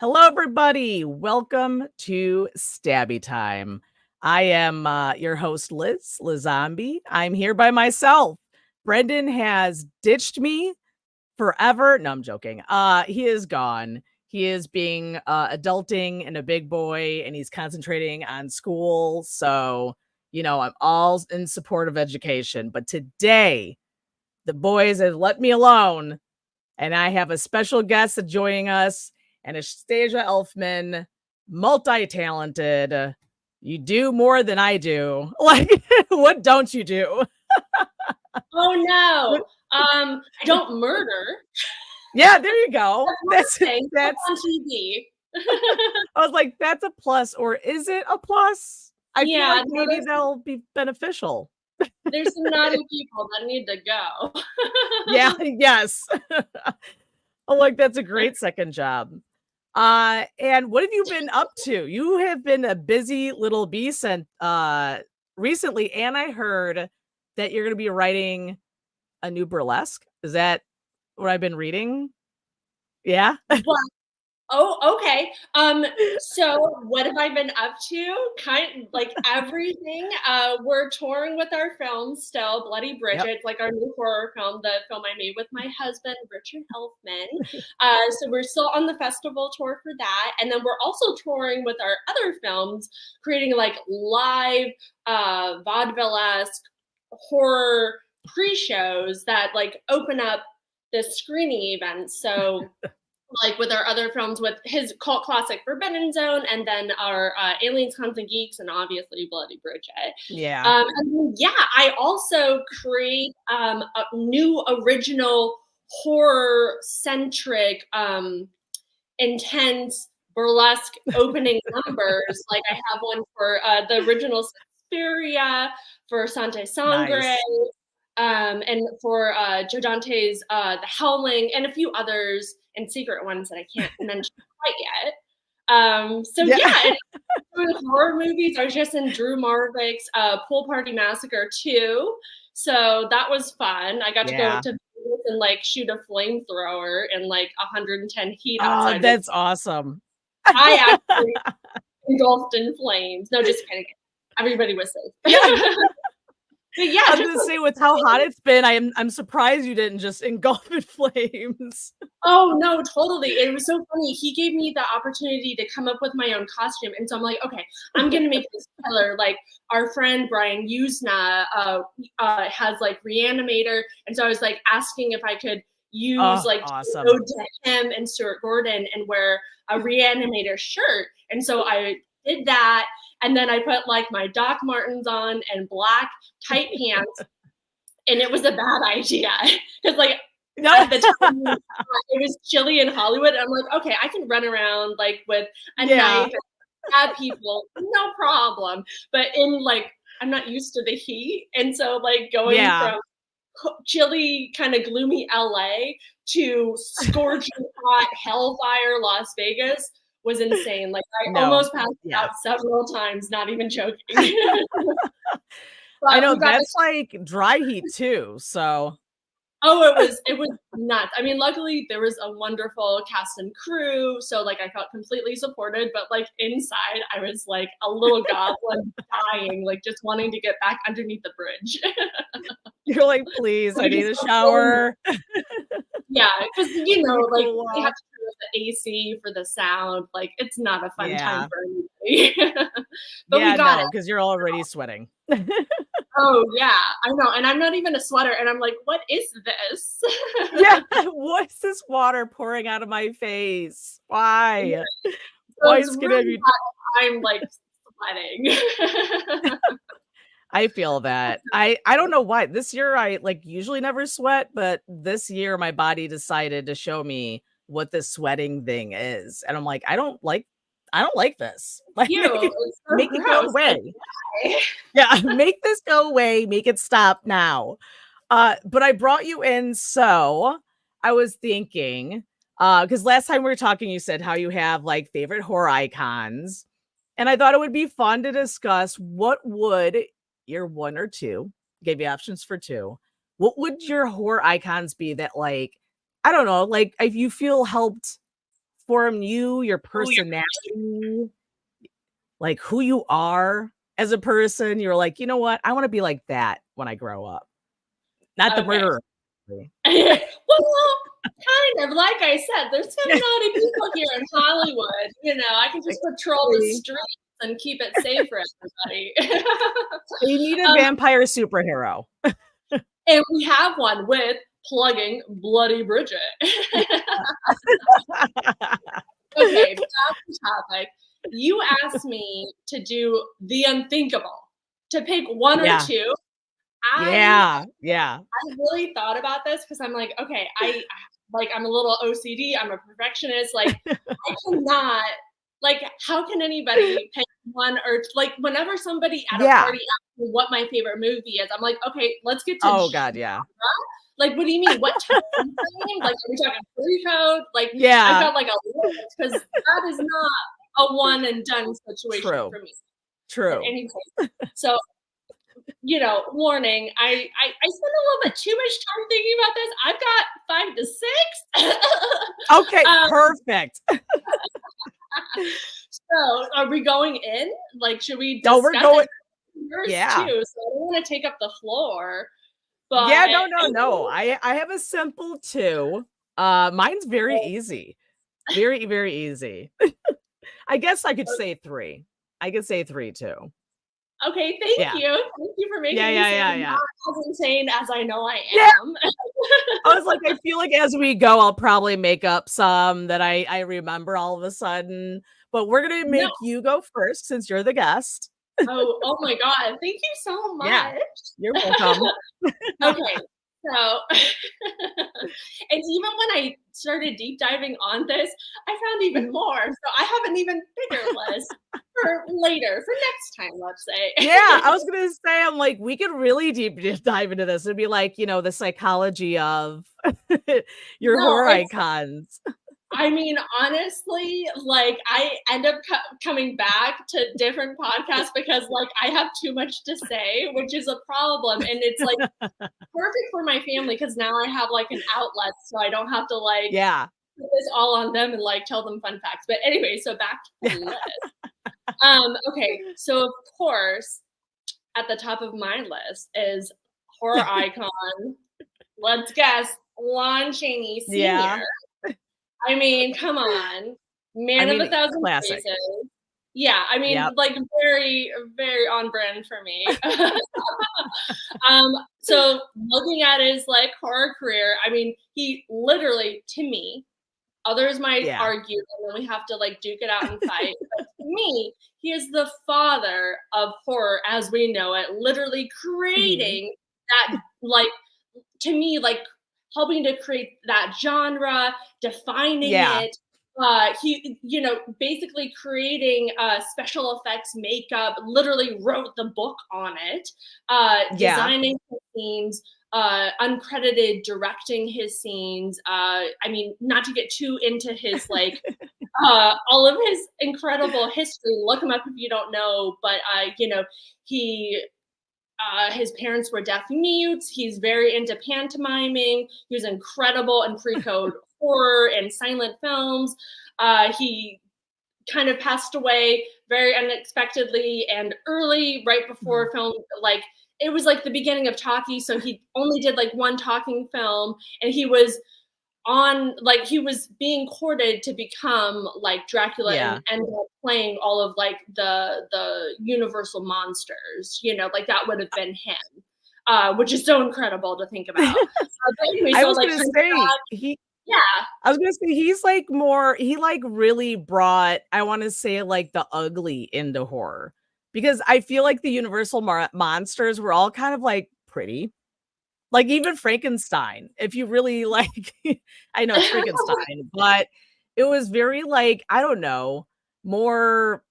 Hello, everybody. Welcome to Stabby Time. I am your host, Liz0mbie. I'm here by myself. Brendan has ditched me forever. No, I'm joking. He is gone. He is being adulting and a big boy, and he's concentrating on school. So, I'm all in support of education. But today, the boys have let me alone, and I have a special guest joining us, Anastasia Elfman, multi-talented. You do more than I do. Like, what don't you do? Oh no. I don't murder. Yeah, there you go. That's That's on TV. I was like, that's a plus, or is it a plus? I feel like maybe that'll be beneficial. There's some naughty people that need to go. Yeah, yes. Oh, like that's a great second job. And what have you been up to? You have been a busy little bee since recently, and I heard that you're gonna be writing a new burlesque. Is that what I've been reading? Yeah. But oh, okay. So what have I been up to? Kind like everything. We're touring with our film still, Bloody Bridget, Yep. like our new horror film, the film I made with my husband, Richard Elfman. So we're still on the festival tour for that. And then we're also touring with our other films, creating like live vaudeville-esque horror pre-shows that like open up the screening events. So like with our other films, with his cult classic Forbidden Zone, and then our Aliens, Cons, and Geeks, and obviously Bloody Bridget. Yeah. And yeah, I also create a new original horror-centric, intense burlesque opening numbers. Like I have one for the original Suspiria, for Sante Sangre, Nice. and for Joe Dante's The Howling, and a few others and secret ones that I can't mention quite yet. So yeah, doing horror movies. I was just in Drew Marvick's Pool Party Massacre 2. So that was fun. I got to go to Vegas and like shoot a flamethrower in like 110 heat outside. Oh, that's awesome. I actually engulfed in flames. No, just kidding. Everybody was safe. Yeah. But yeah, I was gonna say, with how hot it's been, I'm surprised you didn't just engulf in flames. Oh no, totally. It was so funny. He gave me the opportunity to come up with my own costume. And so I'm like, okay, I'm gonna make this killer. Like our friend Brian Usna has like Reanimator. And so I was like asking if I could use like awesome. go to him and Stuart Gordon and wear a Reanimator shirt. And so I did that. And then I put like my Doc Martens on and black tight pants. And it was a bad idea. Because like at the time it was chilly in Hollywood. I'm like, okay, I can run around like with a knife and stab people, no problem. But in like, I'm not used to the heat. And so like going from chilly, kind of gloomy LA to scorching hot hellfire Las Vegas was insane. Like I almost passed out several times, not even joking. I know that's like dry heat too. So oh, it was nuts. I mean, luckily there was a wonderful cast and crew, so like I felt completely supported. But like inside, I was like a little goblin dying, like just wanting to get back underneath the bridge. You're like, please, I need a shower. Yeah, because you know, like we have to turn off the AC for the sound. Like it's not a fun time for anybody. But we got it because you're already sweating. Oh yeah, I know, and I'm not even a sweater, and I'm like, what is this? Yeah, what's this water pouring out of my face? Why? Yeah. Why is it gonna be? I'm like sweating. I feel that. I don't know why. This year I like usually never sweat, but this year my body decided to show me what this sweating thing is. And I'm like, I don't like this. Like make it go away. Yeah, make this go away, make it stop now. But I brought you in, so I was thinking, because last time we were talking, you said how you have like favorite horror icons. And I thought it would be fun to discuss what would your one or two, gave you options for two. What would your horror icons be that like, I don't know, like if you feel helped form you, your personality, like who you are as a person. You're like, you know what? I want to be like that when I grow up. Not the murderer. Well, kind of. Like I said, there's some naughty people here in Hollywood. You know, I can just patrol the streets and keep it safe for everybody. You need a vampire superhero. And we have one with plugging Bloody Bridget. Okay, back to topic. You asked me to do the unthinkable, to pick one or two. I really thought about this because I'm like, okay, I'm a little OCD. I'm a perfectionist. Like, I cannot. Like, how can anybody pick one or like whenever somebody at a party asks me what my favorite movie is, I'm like, okay, let's get to genre. Like, what do you mean? What time frame? Like, are we talking pre-code? Like, I've got like a list because that is not a one and done situation for me. True. Anyway, so you know, warning, I spend a little bit too much time thinking about this. I've got 5 to 6. Okay, perfect. So are we going in? Like, should we discuss we're going too? So I don't want to take up the floor. But no. I have a simple 2. Mine's very easy. Very, very easy. I guess I could say 3. I could say 3 too. Okay, thank you. Thank you for making me not as insane as I know I am. I was like, I feel like as we go, I'll probably make up some that I remember all of a sudden. But we're gonna make you go first since you're the guest. Oh my God. Thank you so much. Yeah, you're welcome. Okay. So, and even when I started deep diving on this, I found even more. So I have an even bigger list for later, for next time, let's say. Yeah, I was going to say, I'm like, we could really deep dive into this. It'd be like, you know, the psychology of your horror icons. I mean, honestly, like I end up coming back to different podcasts because like I have too much to say, which is a problem. And it's like perfect for my family because now I have like an outlet so I don't have to like put this all on them and like tell them fun facts. But anyway, so back to the list. Okay, so of course, at the top of my list is horror icon. Let's guess, Lon Chaney Sr. Yeah. I mean, come on. Man of a Thousand Faces. Yeah, I mean, like very, very on brand for me. So looking at his like horror career, I mean, he literally, to me, others might argue, and then we have to like duke it out and fight. But to me, he is the father of horror as we know it, literally creating that, like, to me, like helping to create that genre, defining it. He, you know, basically creating special effects, makeup, literally wrote the book on it, designing the scenes, uncredited directing his scenes. I mean, not to get too into his like all of his incredible history. Look him up if you don't know, but you know, his parents were deaf mutes. He's very into pantomiming. He was incredible in pre-code horror and silent films. He kind of passed away very unexpectedly and early, right before film. Like it was like the beginning of talkie, so he only did like one talking film, and he was he was being courted to become like Dracula and ended up playing all of like the Universal monsters, you know, like that would have been him, which is so incredible to think about. Anyway, I was gonna say he's like he like really brought, I want to say like the ugly into horror, because I feel like the Universal monsters were all kind of like pretty. Like even Frankenstein, if you really like, I know it's Frankenstein, but it was very like, I don't know, more,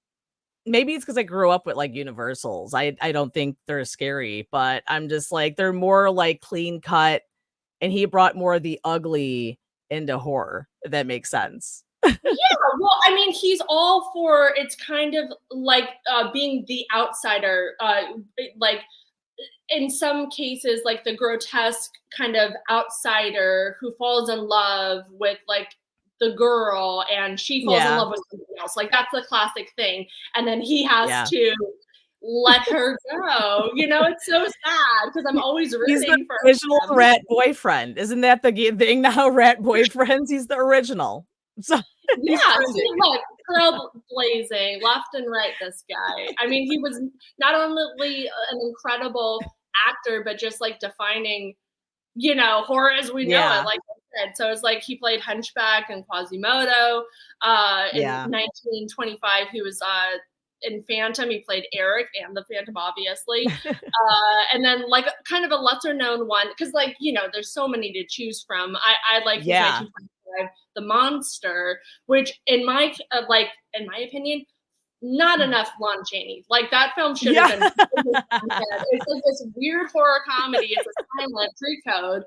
maybe it's because I grew up with like Universals. I don't think they're scary, but I'm just like, they're more like clean cut, and he brought more of the ugly into horror, if that makes sense. Yeah, well, I mean, he's all for, it's kind of like being the outsider, like in some cases, like the grotesque kind of outsider who falls in love with like the girl and she falls in Yeah. love with somebody else. Like that's the classic thing. And then he has Yeah. to let her go. You know, it's so sad because I'm always He's the rooting for original him. rat boyfriend. Isn't that the thing now? Rat boyfriends. He's the original. So he's Yeah, trending. see, look, trailblazing left and right. This guy. I mean, he was not only an incredible actor, but just like defining, you know, horror as we know it. Yeah. Like I said, so it's like he played Hunchback and Quasimodo. In Yeah. 1925, he was in Phantom. He played Eric and the Phantom, obviously. And then like kind of a lesser known one, because like you know, there's so many to choose from. I like his Yeah. 1925 The Monster, which in my opinion, not enough Lon Chaney. Like that film should have Yeah. been. It's like this weird horror comedy. It's a silent pre-code,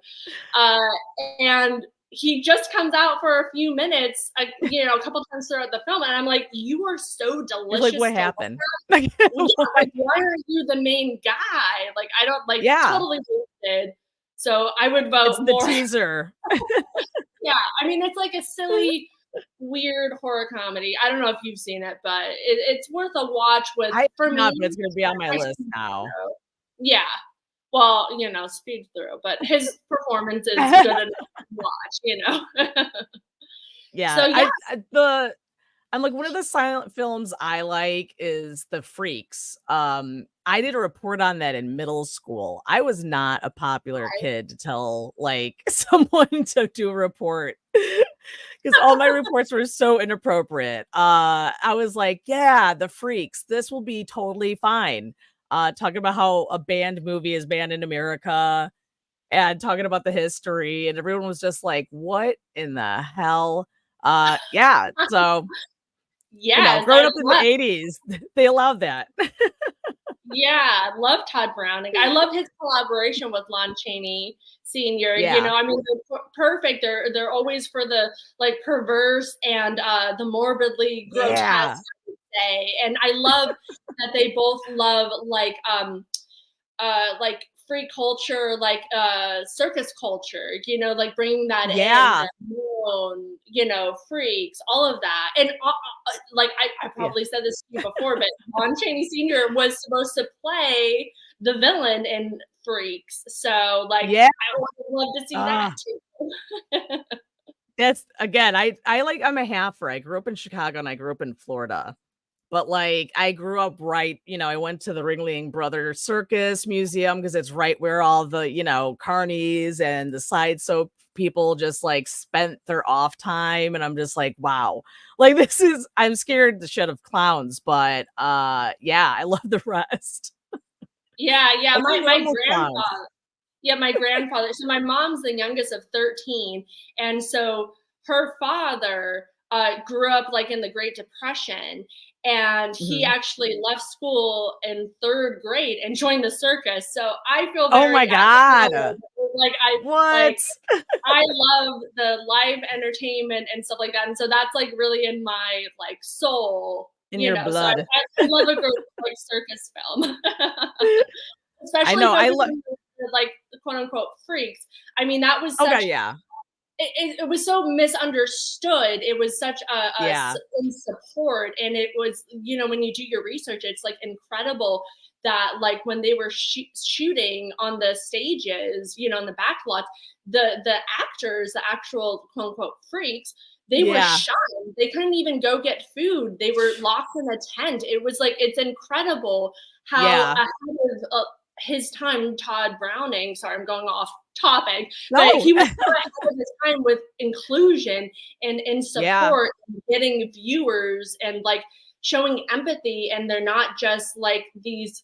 and he just comes out for a few minutes, you know, a couple times throughout the film, and I'm like, you are so You're like, delicious. what To happened? look at. Yeah, like why are you the main guy? Like I don't like Yeah. totally wasted. So I would It's vote the more. teaser. Yeah, I mean it's like a silly, weird horror comedy. I don't know if you've seen it, but it's worth a watch. With I for have not, me, but it's gonna be on my I list speed now. through. Yeah, well, you know, speed through, but his performance is good enough to watch. You know. So Yeah. yeah, I'm like, one of the silent films I like is The Freaks. I did a report on that in middle school. I was not a popular kid to tell like someone to do a report because all my reports were so inappropriate. I was like, yeah, The Freaks, this will be totally fine. Talking about how a banned movie is banned in America and talking about the history, and everyone was just like, what in the hell? Yeah. So yes, growing up in the '80s, they allowed that. yeah, I love Todd Browning. I love his collaboration with Lon Chaney Sr. You Yeah. know, I mean, they're perfect. They're always for the like perverse and the morbidly grotesque, Yeah. I would say. And I love that they both love like free culture, like circus culture, you know, like bringing that in, Yeah. the moon, you know, freaks, all of that. And like I Yeah. probably said this to you before, but Lon Chaney Sr. was supposed to play the villain in Freaks. So like Yeah. I would love to see that Ah, too. that's again, I'm a halfer. I grew up in Chicago and I grew up in Florida. But, like, I grew up right I went to the Ringling Brothers Circus Museum because it's right where all the, carnies and the side soap people just, like, spent their off time, and I'm just like, "Wow." Like, I'm scared to shit of clowns, but, yeah, I love the rest. Yeah, yeah. Like, My they're my normal clowns. grandfather. Yeah, my grandfather. So my mom's the youngest of 13, and so her father grew up like in the Great Depression, and he Mhm. actually left school in 3rd grade and joined the circus. So I feel Oh my very god. like I What? like I love the live entertainment and stuff like that, and so that's like really in my like soul, In you your know. So blood. I love a good like circus film. I Especially know, I love. focusing on the, like, the quote unquote freaks. I mean, that was Okay, such yeah. it was so misunderstood. It was such Yeah. in support, and it was, you know, when you do your research, it's like incredible that like when they were shooting on the stages, you know, in the back lots, the actors, the actual quote unquote freaks, they were Yeah. shunned. They couldn't even go get food. They were locked in a tent. It was like it's incredible how Yeah. ahead of his time, Todd Browning. Sorry, I'm going off topic, but No. he was so ahead of his time with inclusion and in Yeah. support, and getting viewers and like showing empathy. And they're not just like these.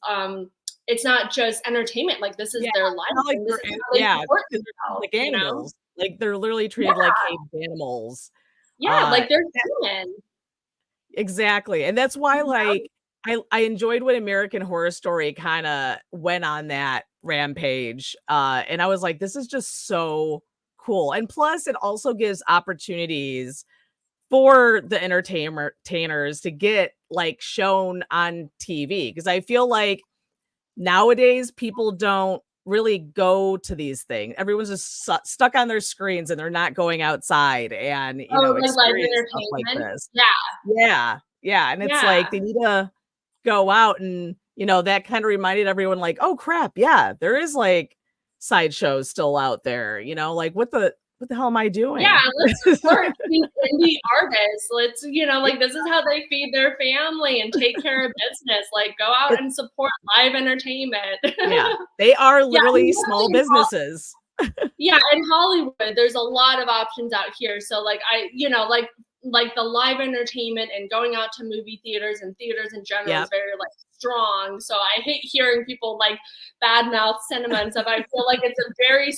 It's not just entertainment. Like this is Yeah, their it's life, not like and this they're is an how they yeah, support 'cause they're treated themselves. like You know? animals. Like, they're literally treated Yeah, like caged animals. yeah. Uh, Like they're human. exactly, and that's why, You know? like, I enjoyed when American Horror Story kinda went on that rampage, and I was like, "This is just so cool," and plus, it also gives opportunities for the entertainers to get, like, shown on TV because I feel like nowadays, people don't really go to these things. Everyone's just stuck on their screens and they're not going outside and, like live experience stuff like entertainment. this. Yeah. Yeah. Yeah. And it's like Yeah. they need to go out and, that kind of reminded everyone like, oh crap. Yeah, there is like sideshows still out there, like what the hell am I Yeah, doing? let's support these indie artists. Let's, like this is how they feed their family and take care of business. Like go out and support live entertainment. Yeah, they are literally Yeah, small businesses. Yeah, in Hollywood, there's a lot of options out here. So like like the live entertainment and going out to movie theaters and theaters in general is very like strong. So I hate hearing people like badmouth cinema and stuff. I feel like it's a very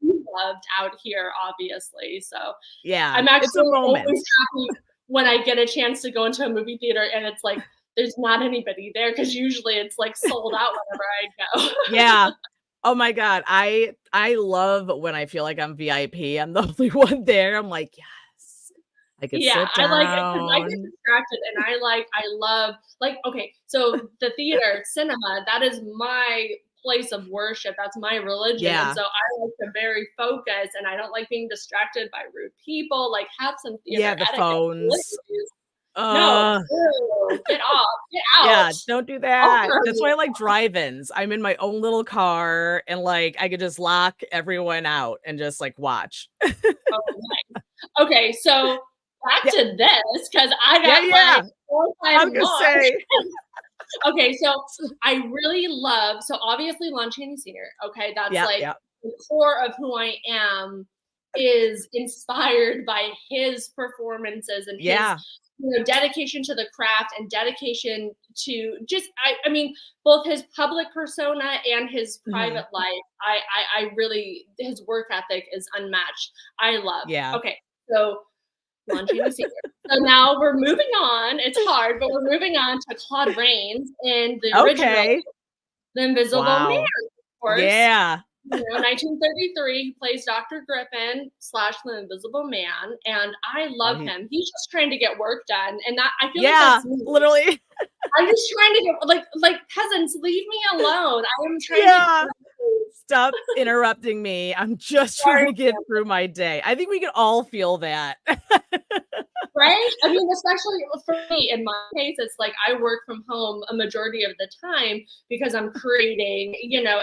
loved out here, obviously. So yeah, I'm actually it's a moment. always happy when I get a chance to go into a movie theater and it's like there's not anybody there because usually it's like sold out whenever I go. Yeah. Oh my God. I love when I feel like I'm VIP. I'm the only one there. I'm like, yes, I can sit down. I like it because I get distracted and I love okay, so the theater, cinema, that is my place of worship. That's my religion. Yeah. And so I like to very focus and I don't like being distracted by rude people. Like have some theater the etiquette. phones. No, get off, get out. Yeah, don't do that. That's why I like drive-ins. I'm in my own little car and like I could just lock everyone out and just like watch. Oh, nice. Okay, so back to this because I got like 4 or 5 more. Okay, so I really love obviously Lon Chaney Sr. Okay, that's the core of who I am is inspired by his performances and his dedication to the craft and dedication to just I mean both his public persona and his private life. I really his work ethic is unmatched. I love. Okay, so Lon Chaney Sr. So now we're moving on. It's hard, but we're moving on to Claude Rains in the original The Invisible Man, of course. Yeah. 1933, he plays Dr. Griffin / the Invisible Man, and I love him. He's just trying to get work done, and that I feel like that's me. Literally. I'm just trying to get like peasants, leave me alone. I am trying to stop interrupting me. I'm just trying to get through my day. I think we can all feel that. Right? I mean, especially for me, in my case, it's like I work from home a majority of the time because I'm creating,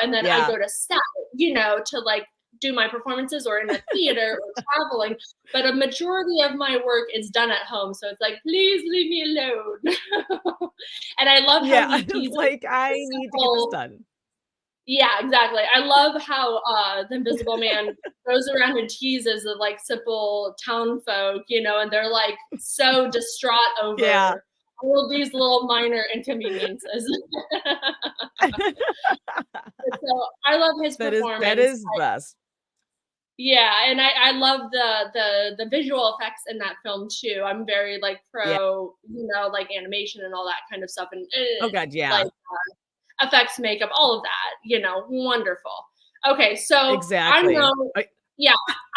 and then I go to set, to like do my performances or in a theater or traveling. But a majority of my work is done at home. So it's like, please leave me alone. And I love how he teases like, I need to get this done. Yeah, exactly. I love how the Invisible Man goes around and teases the like simple town folk, and they're like so distraught over all of these little minor inconveniences. So I love his performance. That is best. Yeah, and I love the visual effects in that film too. I'm very like pro, like animation and all that kind of stuff. And oh god, like, effects, makeup, all of that, wonderful. Okay, so exactly.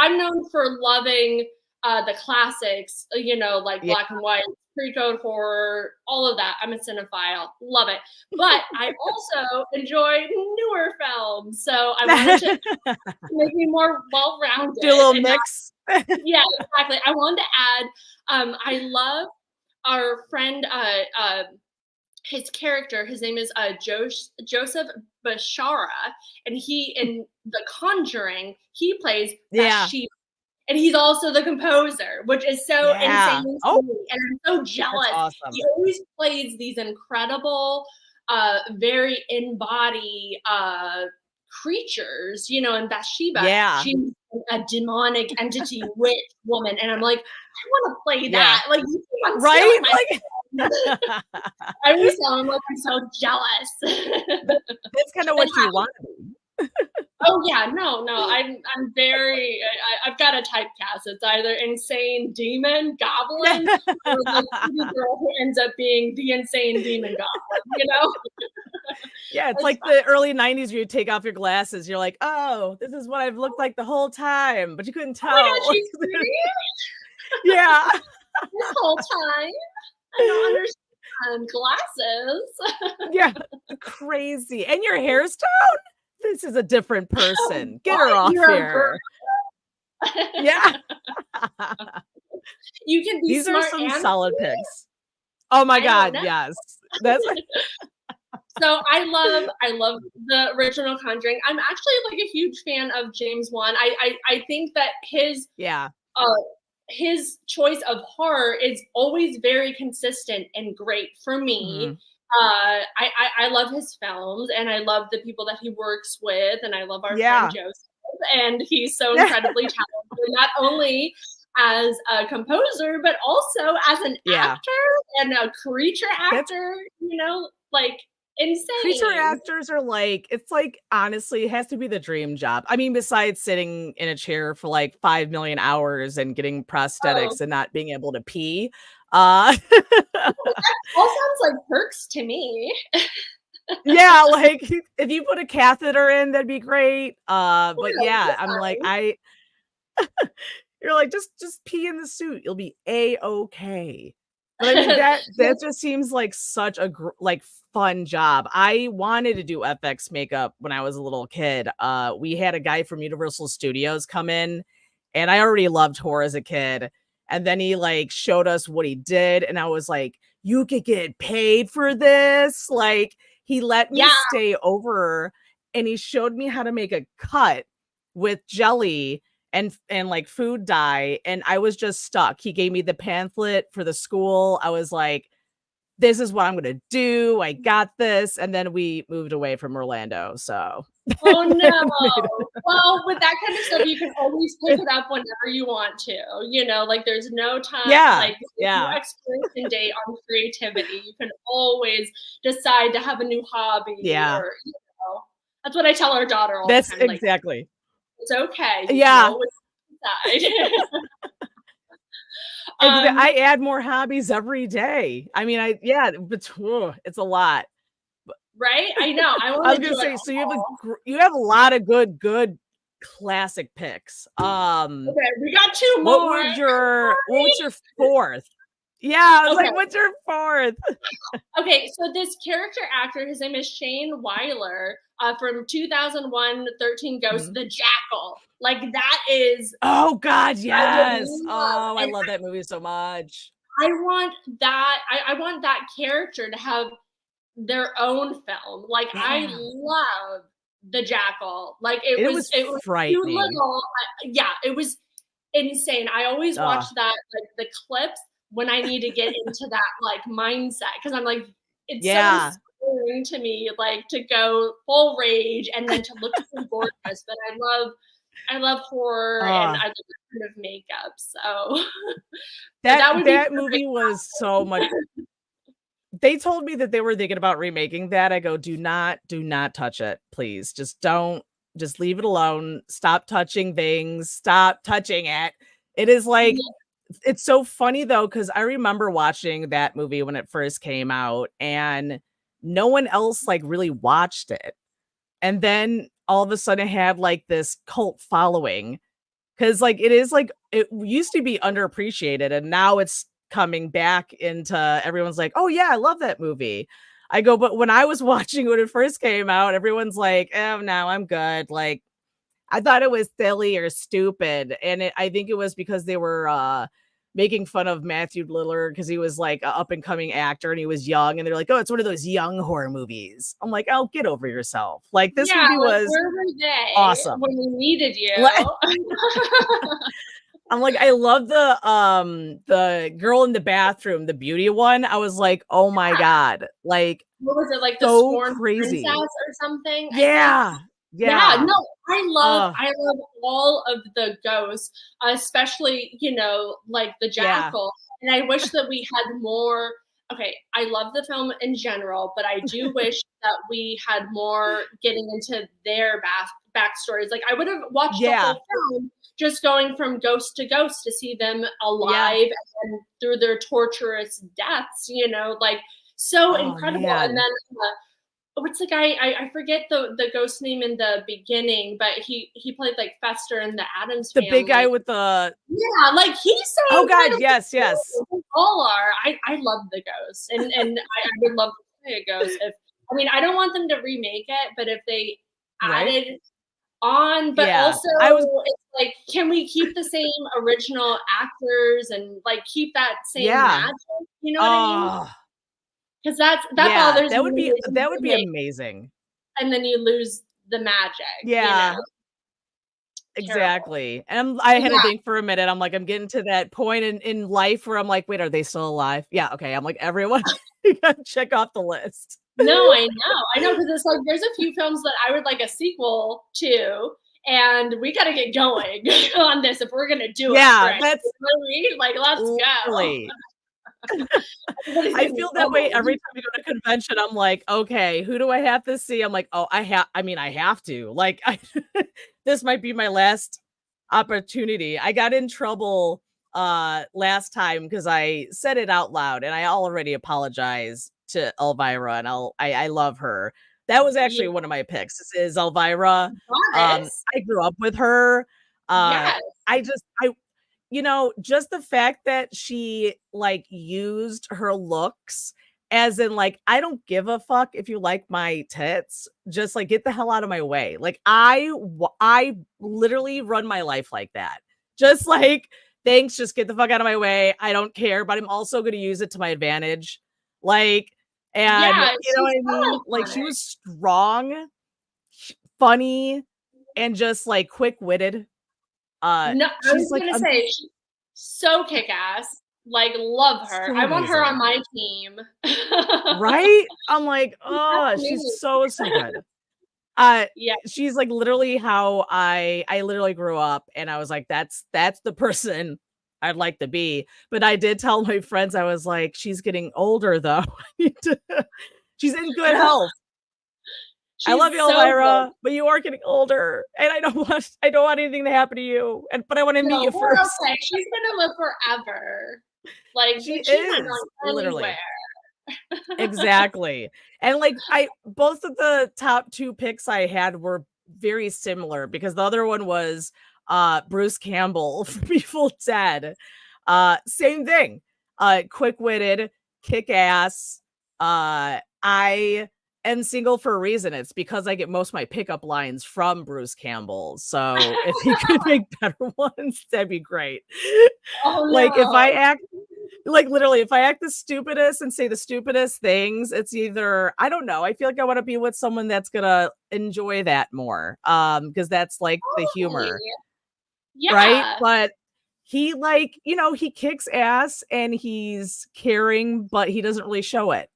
I'm known for loving the classics, like black and white, pre-code horror, all of that. I'm a cinephile, love it. But I also enjoy newer films, so I wanted to make me more well-rounded. Do a little mix. Yeah, exactly. I wanted to add, I love our friend, his character, his name is Joseph Bashara, and he in The Conjuring, he plays Bathsheba. And he's also the composer, which is so insane to me. And I'm so jealous. Awesome. He always plays these incredible, very in-body creatures, and Bathsheba, she's a demonic entity witch woman. And I'm like, I want to play that. Like, right? I always tell him, like, I'm so jealous. That's kind of what you want to be. Oh yeah, no. I'm very. I've got a typecast. It's either insane demon goblin or the pretty girl who ends up being the insane demon goblin. Yeah, it's like the early '90s where you take off your glasses. You're like, oh, this is what I've looked like the whole time, but you couldn't tell. Oh my God, she's yeah, this whole time. I don't understand. and glasses. Yeah, crazy. And your hairstyle? This is a different person. Get her What? off You're a here. Yeah. You can be These are smart some and solid picks. Oh my I don't god, know. yes. That's So I love the original Conjuring. I'm actually like a huge fan of James Wan. I think that yeah. uh his choice of horror is always very consistent and great for me. Mhm. I love his films and I love the people that he works with and I love our friend Yeah. Joseph and he's so incredibly talented, not only as a composer but also as an Yeah. actor and a creature That's actor, like creature insane. actors are like it's like, honestly, it has to be the dream job. I mean, besides sitting in a chair for like 5,000,000 hours and getting Oh, prosthetics and not being able to pee. Uh that all sounds like perks to me. Yeah, like, if you put a catheter in, that'd be great. But Yeah, yeah, that's I'm like, fine. you're like, "Just pee in the suit, you'll be A-okay." But I mean, that just seems like such a like, fun job. I wanted to do FX makeup when I was a little kid. We had a guy from Universal Studios come in, and I already loved horror as a kid, and then he, like, showed us what he did, and I was like, "You could get paid for this?" Like, he let me Yeah, stay over, and he showed me how to make a cut with jelly and like food dye, and I was just stuck. He gave me the pamphlet for the school. I was like, this is what I'm gonna do. I got this. And then we moved away from Orlando. So oh it made no. Well, with that kind of stuff, you can always pick it up whenever you want to. Like there's no time, yeah. like there's no Yeah. expiration date on creativity. You can always decide to have a new hobby Yeah. or, that's what I tell our daughter all the That's time. Like, exactly. it's okay. You can Yeah. always decide. I add more hobbies every day. I mean, yeah, but it's a lot. right? I know. I I want was to gonna do it say, so all. you have a lot of good classic picks. Okay, we got two more. What was your 4th? Yeah, I was Okay. like, "What's your 4th?" Okay, so this character actor, his name is Shane Weiler, from 2001 13 Ghosts, Mhm. The Jackal. Like that is, Oh god, I would yes! love, Oh, I and love that movie so much. I want that. I want that character to have their own film. Like I Yeah. love The Jackal. Like It was it was too frightening. little. Yeah, it was insane. I always watch Ugh. that, like the clips when I need to get into that like mindset because I'm like, it's so Yeah. inspiring to me, like to go full rage and then to look so gorgeous. But I love horror and Ugh. I love that kind of makeup. So, but That that would be that perfect. movie was so much they told me that they were thinking about remaking that. I go, do not touch it, please. Just don't just leave it alone. Stop touching things. Stop touching it. It is like Yeah, it's so funny though, because I remember watching that movie when it first came out, and no one else like really watched it. And then all of a sudden it had like this cult following. Cause like it is like it used to be underappreciated and now it's coming back into everyone's like, "Oh yeah, I love that movie." I go, "But when I was watching when it first came out, everyone's like, oh no, I'm good." Like I thought it was silly or stupid, and I think it was because they were making fun of Matthew Lillard because he was like an up and coming actor and he was young, and they're like, "Oh, it's one of those young horror movies." I'm like, "Oh, get over yourself!" Like this yeah. movie Like was where were they awesome. when we needed you? Like, I'm like, I love the girl in the bathroom, the beauty one. I was like, "Oh my god!" Like What was it, like the so Scorned Princess crazy. or something, I think? Yeah, Yeah, yeah. no, Uh, I love all of the ghosts, especially, like the yeah, jackal, and I wish that we had more. Okay, I love the film in general, but I do wish that we had more getting into their backstories. Like I would have watched the yeah, whole film just going from ghost to ghost to see them yeah. alive and through their torturous deaths, like so Oh incredible. And man. then what's the guy? I forget the ghost name in the beginning, but he played like Fester in the Addams The big guy Family. with the Yeah, like he's so Oh God, incredible. yes, yes. We all are. I love the ghost, and I would love to play a ghost. If I mean, I don't want them to remake it, but if they Right? added on, but Yeah. also I was it's like, can we keep the same original actors and like keep that same Yeah. magic? You know what I mean? Oh, Because that yeah. bothers me when That would you be remake amazing. and then you lose the magic. You know, Yeah. terrible. Exactly. And I had to Yeah. think for a minute. I'm like, I'm getting to that point in life where I'm like, wait, are they still alive? Yeah, okay. I'm like, everyone, you gotta check off the list. No, I know, because it's like there's a few films that I would like a sequel to, and we gotta get going on this if we're gonna do it Yeah, right. You that's know what I mean? Like, let's go. literally. Everybody's I gonna be feel that way bummed. every time we go to convention. I'm like, okay, who do I have to see? I'm like, oh, I mean, I have to. Like, this might be my last opportunity. I got in trouble last time because I said it out loud, and I already apologized to Elvira, and I love her. That was Yeah, actually one of my picks. This is Elvira. goddess. I grew up with her. Uh Yes. I just the fact that she like used her looks as in like, I don't give a fuck if you like my tits, just like get the hell out of my way. Like I literally run my life like that. Just like, thanks, just get the fuck out of my way. I don't care, but I'm also going to use it to my advantage. Like, and Yeah, you know she's what I so mean? Like she iconic. was strong, funny, and just like quick-witted. No, I She's was like gonna say she's so kick-ass. Like, love her. so I want her on amazing. my team. Right? I'm like, That's "Oh, she's me. so, so good." Uh, Yeah, she's like literally how I literally grew up, and I was like, that's the person I'd like to be." But I did tell my friends, I was like, "She's getting older though. I need to she's in good health. I love she's you, so good. Elvira, but you are getting older, and I don't want anything to happen to you, but I wanna meet No, you we're first." okay. She's gonna live forever. Like, She she's not is, going literally. anywhere. Exactly. And like I both of the top 2 picks I had were very similar because the other one was Bruce Campbell from Evil Dead. Same thing. Quick-witted, kick-ass. I am single for a reason. It's because I get most of my pickup lines from Bruce Campbell. So if he could make better ones, that'd be great. Oh, Like if I no. act like, literally, if I act the stupidest and say the stupidest things, it's either I don't know, I feel like I wanna be with someone that's gonna enjoy that more, because that's, like, the Totally. humor, right? Yeah. But he, like, he kicks ass and he's caring, but he doesn't really show it,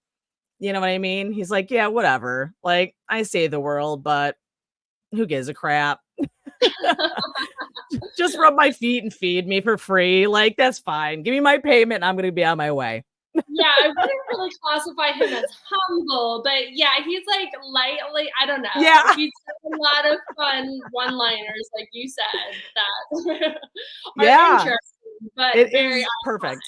you know what I mean? He's like, "Yeah, whatever, like, I save the world, but who gives a crap? Just rub my feet and feed me for free, like, that's fine. Give me my payment, and I'm gonna be on my way." Yeah, I wouldn't really classify him as humble, but yeah, he's like lightly, I don't know. Yeah. He's got a lot of fun one-liners, like you said, that are Yeah. interesting, but It very is perfect.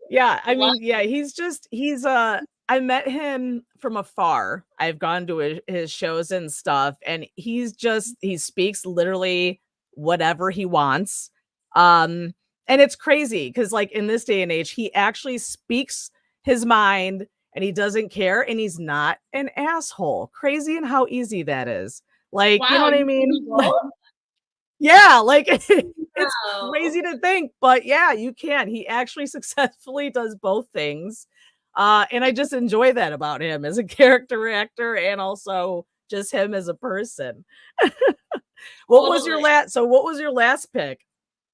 Yeah, I love. mean, yeah, I met him from afar. I've gone to his shows and stuff, and he speaks literally whatever he wants. Um, and it's crazy because, like, in this day and age, he actually speaks his mind and he doesn't care, and he's not an asshole. Crazy and how easy that is. Like, you know Wow, what I you can mean? be both? Yeah, like it's Wow. crazy to think, but yeah, you can. He actually successfully does both things. And I just enjoy that about him as a character actor and also just him as a person. Totally. What was your last pick?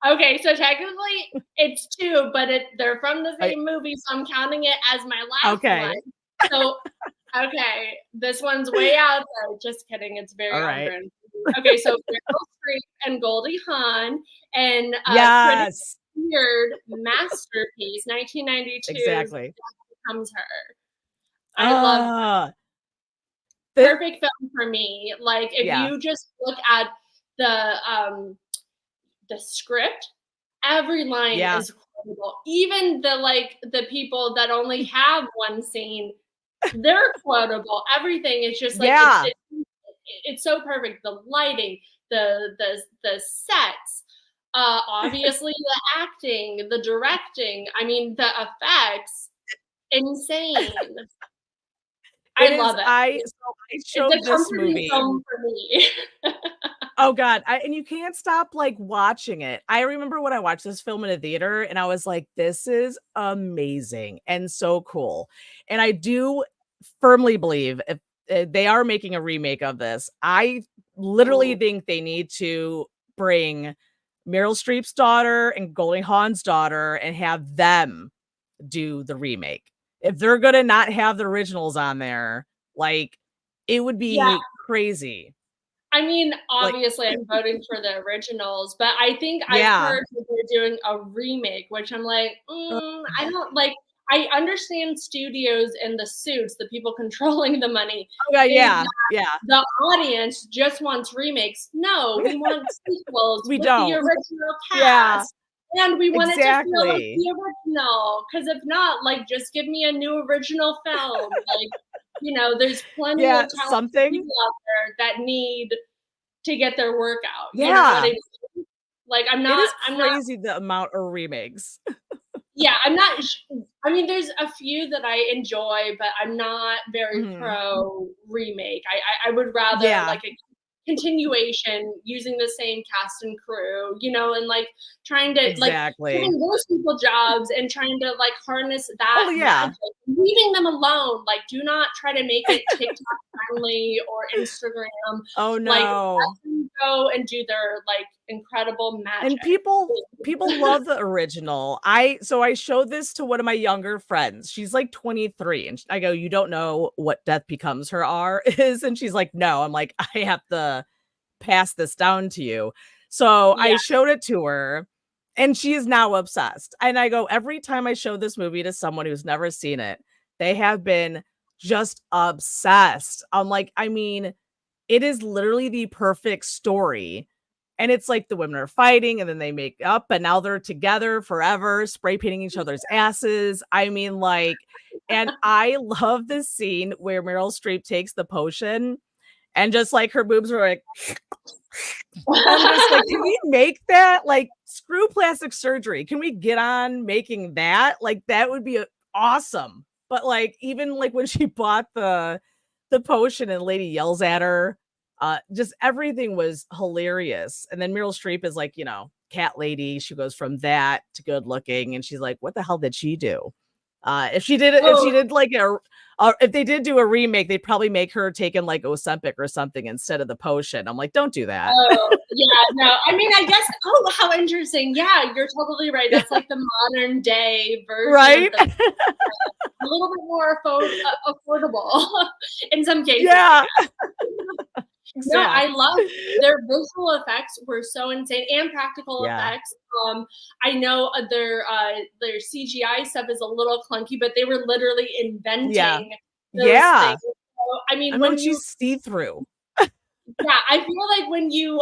Okay, so technically it's 2, but they're from the I same movie, so I'm counting it as my last one. Okay. So, okay, this one's way out there. Just kidding, it's very All on right. brand. Okay, so Meryl Streep and Goldie Hawn and critically Yes. feared masterpiece, 1992's Exactly. Becomes Her. I love Ah, the perfect film for me. Like, if yeah. you just look at the script, every line Yeah. is quotable. Even the people that only have one scene, They're quotable. Everything is just like Yeah. it's so perfect. The lighting, the sets, obviously the acting, the directing. I mean, the effects, insane. I It is love it. I It's showed a this comforting movie. film for me. Oh god, and you can't stop, like, watching it. I remember when I watched this film in a theater, and I was like, "This is amazing and so cool." And I do firmly believe if, they are making a remake of this, I literally Ooh, think they need to bring Meryl Streep's daughter and Goldie Hawn's daughter and have them do the remake. If they're gonna not have the originals on there, like, it would yeah. be crazy. I mean, Like obviously, I'm voting for the originals, but I think I've yeah. heard that they're doing a remake, which I'm like, I don't like. I understand studios and the suits, the people controlling the money, Okay, think yeah, yeah. the audience just wants remakes. No, we want sequels We with the don't. original Yeah, cast, and we want it to feel like exactly. the original. Because if not, like, just give me a new original film. Like, there's plenty Yeah, of talented something people out there that need to get their work out. You know what I yeah. mean? Like, It is I'm not crazy the amount of remakes. yeah, I'm not sh I mean, there's a few that I enjoy, but I'm not very Mhm. pro remake. I would rather, Yeah, like, a continuation using the same cast and crew, and, like, trying to like, exactly. giving those people jobs and trying to, like, harness that Oh, yeah. magic, leaving them alone. Like, do not try to make it TikTok friendly or Instagram. Oh, Like, no. let them go and do their, like, incredible magic. And people love the original. I showed this to one of my younger friends. She's like 23 and I go, "You don't know what Death Becomes Her are is?" And she's like, "No." I'm like, "I have to pass this down to you." So Yeah. I showed it to her and she is now obsessed. And I go, every time I show this movie to someone who's never seen it, they have been just obsessed. I'm like, I mean, it is literally the perfect story. And it's like the women are fighting and then they make up and now they're together forever, spray painting each other's asses. I mean, like, and I love this scene where Meryl Streep takes the potion and just like her boobs are like, I'm just like, can we make that? Like, screw plastic surgery. Can we get on making that? Like, that would be awesome. But like, even like when she bought the potion and lady yells at her, just everything was hilarious. And then Meryl Streep is like, cat lady. She goes from that to good looking, and she's like, what the hell did she do? If she Oh, did like if they did do a remake, they'd probably make her taking like Ozempic or something instead of the potion. I'm like, don't do that. oh, yeah, no, I mean, I guess how interesting. Yeah, you're totally right. Yeah, That's like the modern day version of right? the a little bit more affordable in some cases, I Yeah, guess. No, I exactly. love their visual effects were so insane and practical Yeah, effects. I know their CGI stuff is a little clunky, but they were literally yeah, inventing those yeah. things. So, I I mean, mean, when you she's see-through. yeah, I feel like when you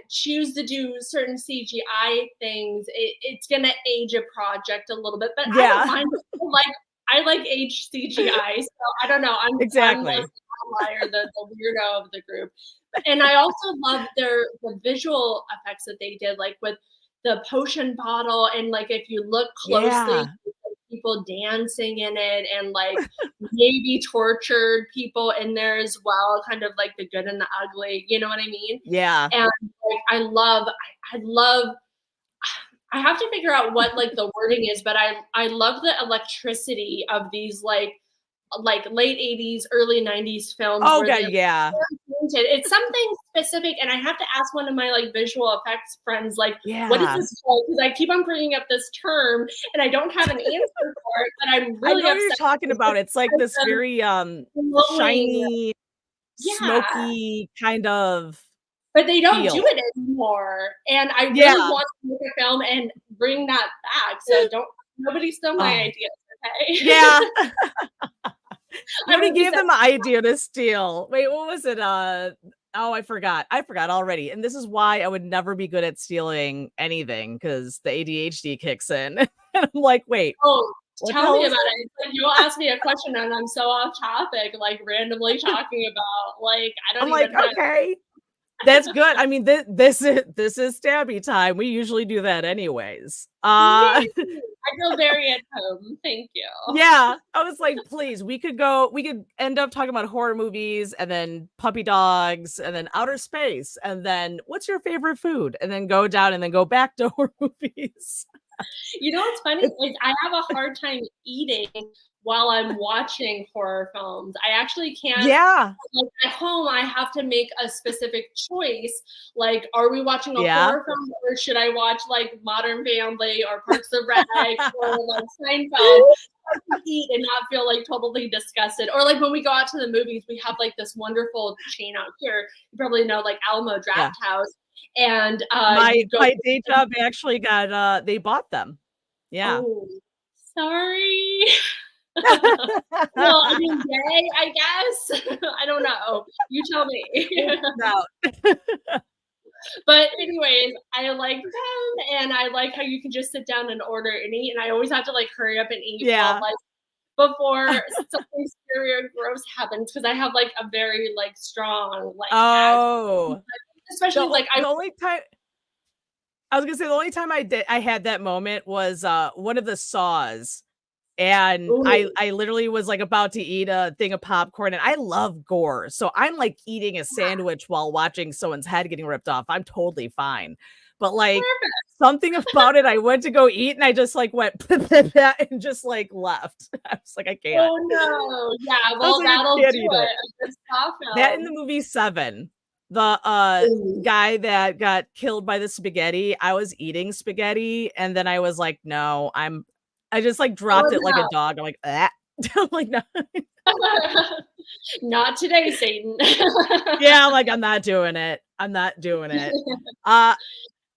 choose to do certain CGI things, it's gonna age a project a little bit, but I don't Yeah, mind. I like age CGI, so I don't know. I'm like exactly. the outlier, the weirdo of the group. And I also love the visual effects that they did, like with the potion bottle, and like if you look closely, Yeah, people dancing in it, and like maybe tortured people in there as well, kind of like the good and the ugly, you know what I mean? yeah, And like I love I have to figure out what like the wording is, but I love the electricity of these like late 80s, early 90s films oh where god, they're yeah, painted. It's something specific, and I have to ask one of my like visual effects friends, like, what is yeah. this called? Because I keep on bringing up this term and I don't have an answer for it, but I'm I really know what you're upset talking because about. it's It's like kind this of very glowing. shiny, Yeah. smoky kind of But they don't do feel. it anymore, and I really Yeah. want to make a film and bring that back, so don't nobody steal my Oh, ideas, okay? yeah. You I already would be gave so them an idea to steal. Wait, what was it? Oh, I forgot. I forgot already. And this is why I would never be good at stealing anything because the ADHD kicks in. And I'm like, wait, oh. What the Tell hell me was about that? it. It's like you'll ask me a question and I'm so off topic, like randomly talking about like I don't I'm like, even know. okay. That's good. I mean, this is Stabby time. We usually do that anyways. Yay! I feel very at home. Thank you. Yeah. I was like, please, we could end up talking about horror movies and then puppy dogs and then outer space and then what's your favorite food? And then go down and then go back to horror movies. You know what's funny It's, is I have a hard time eating while I'm watching horror films. I actually can't yeah. like at home I have to make a specific choice. Like, are we watching a Yeah. horror film or should I watch like Modern Family or Parks and Rec or like Seinfeld? I can eat and not feel like totally disgusted. Or like when we go out to the movies, we have like this wonderful chain out here. You probably know like Alamo Yeah. Draft House. And My you go my day job actually got they bought them. Yeah. oh sorry. Well, I mean, yay, I guess. I don't know. You tell me. No. But anyways, I like them, and I like how you can just sit down and order and eat, and I always have to, like, hurry up and eat while, Yeah. like before something scary or gross happens because I have, like, a very, like, strong, like, asthma, Oh. especially, like, I The only time I was gonna say the only time I had that moment was one of the Saws. And I ooh, I literally was, like, about to eat a thing of popcorn, and I love gore, so I'm, like, eating a sandwich while watching someone's head getting ripped off, I'm totally fine. But, like, perfect. something about it, I went to go eat, and I just, like, went and just, like, left. I was like, "I can't." Oh, no. Yeah, I was well, like, "I that'll can't do eat it." it. A good spa That in the film. movie Seven, the, Ooh, guy that got killed by the spaghetti, I was eating spaghetti, and then I was like, "No, I just, like, dropped oh, it like a no. dog, I'm like, "Ah." I'm like, "No." Not today, Satan. Yeah, I'm like, "I'm not doing it. I'm not doing it." Uh,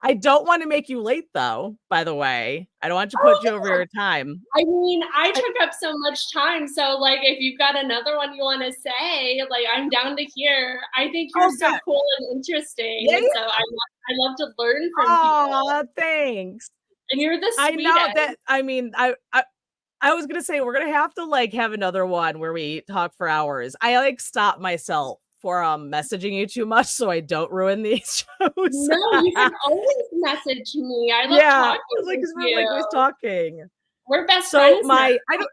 I don't wanna make you late, though, by the way. I don't want to Oh, put you over yeah. your time. I mean, I I took up so much time, so, like, if you've got another one you wanna say, like, I'm down to hear. I think you're oh, so God. cool and interesting, Yeah, and so I love to learn from people, aw, thanks. and you're the I know sweetest. that I mean, I was gonna say we're gonna have to, like, have another one where we talk for hours. I, like, stop myself for, messaging you too much so I don't ruin these shows. No, you can always message me. I love Yeah, talking I was like, with 'cause we're, like, you. always talking. We're best So friends now. my I don't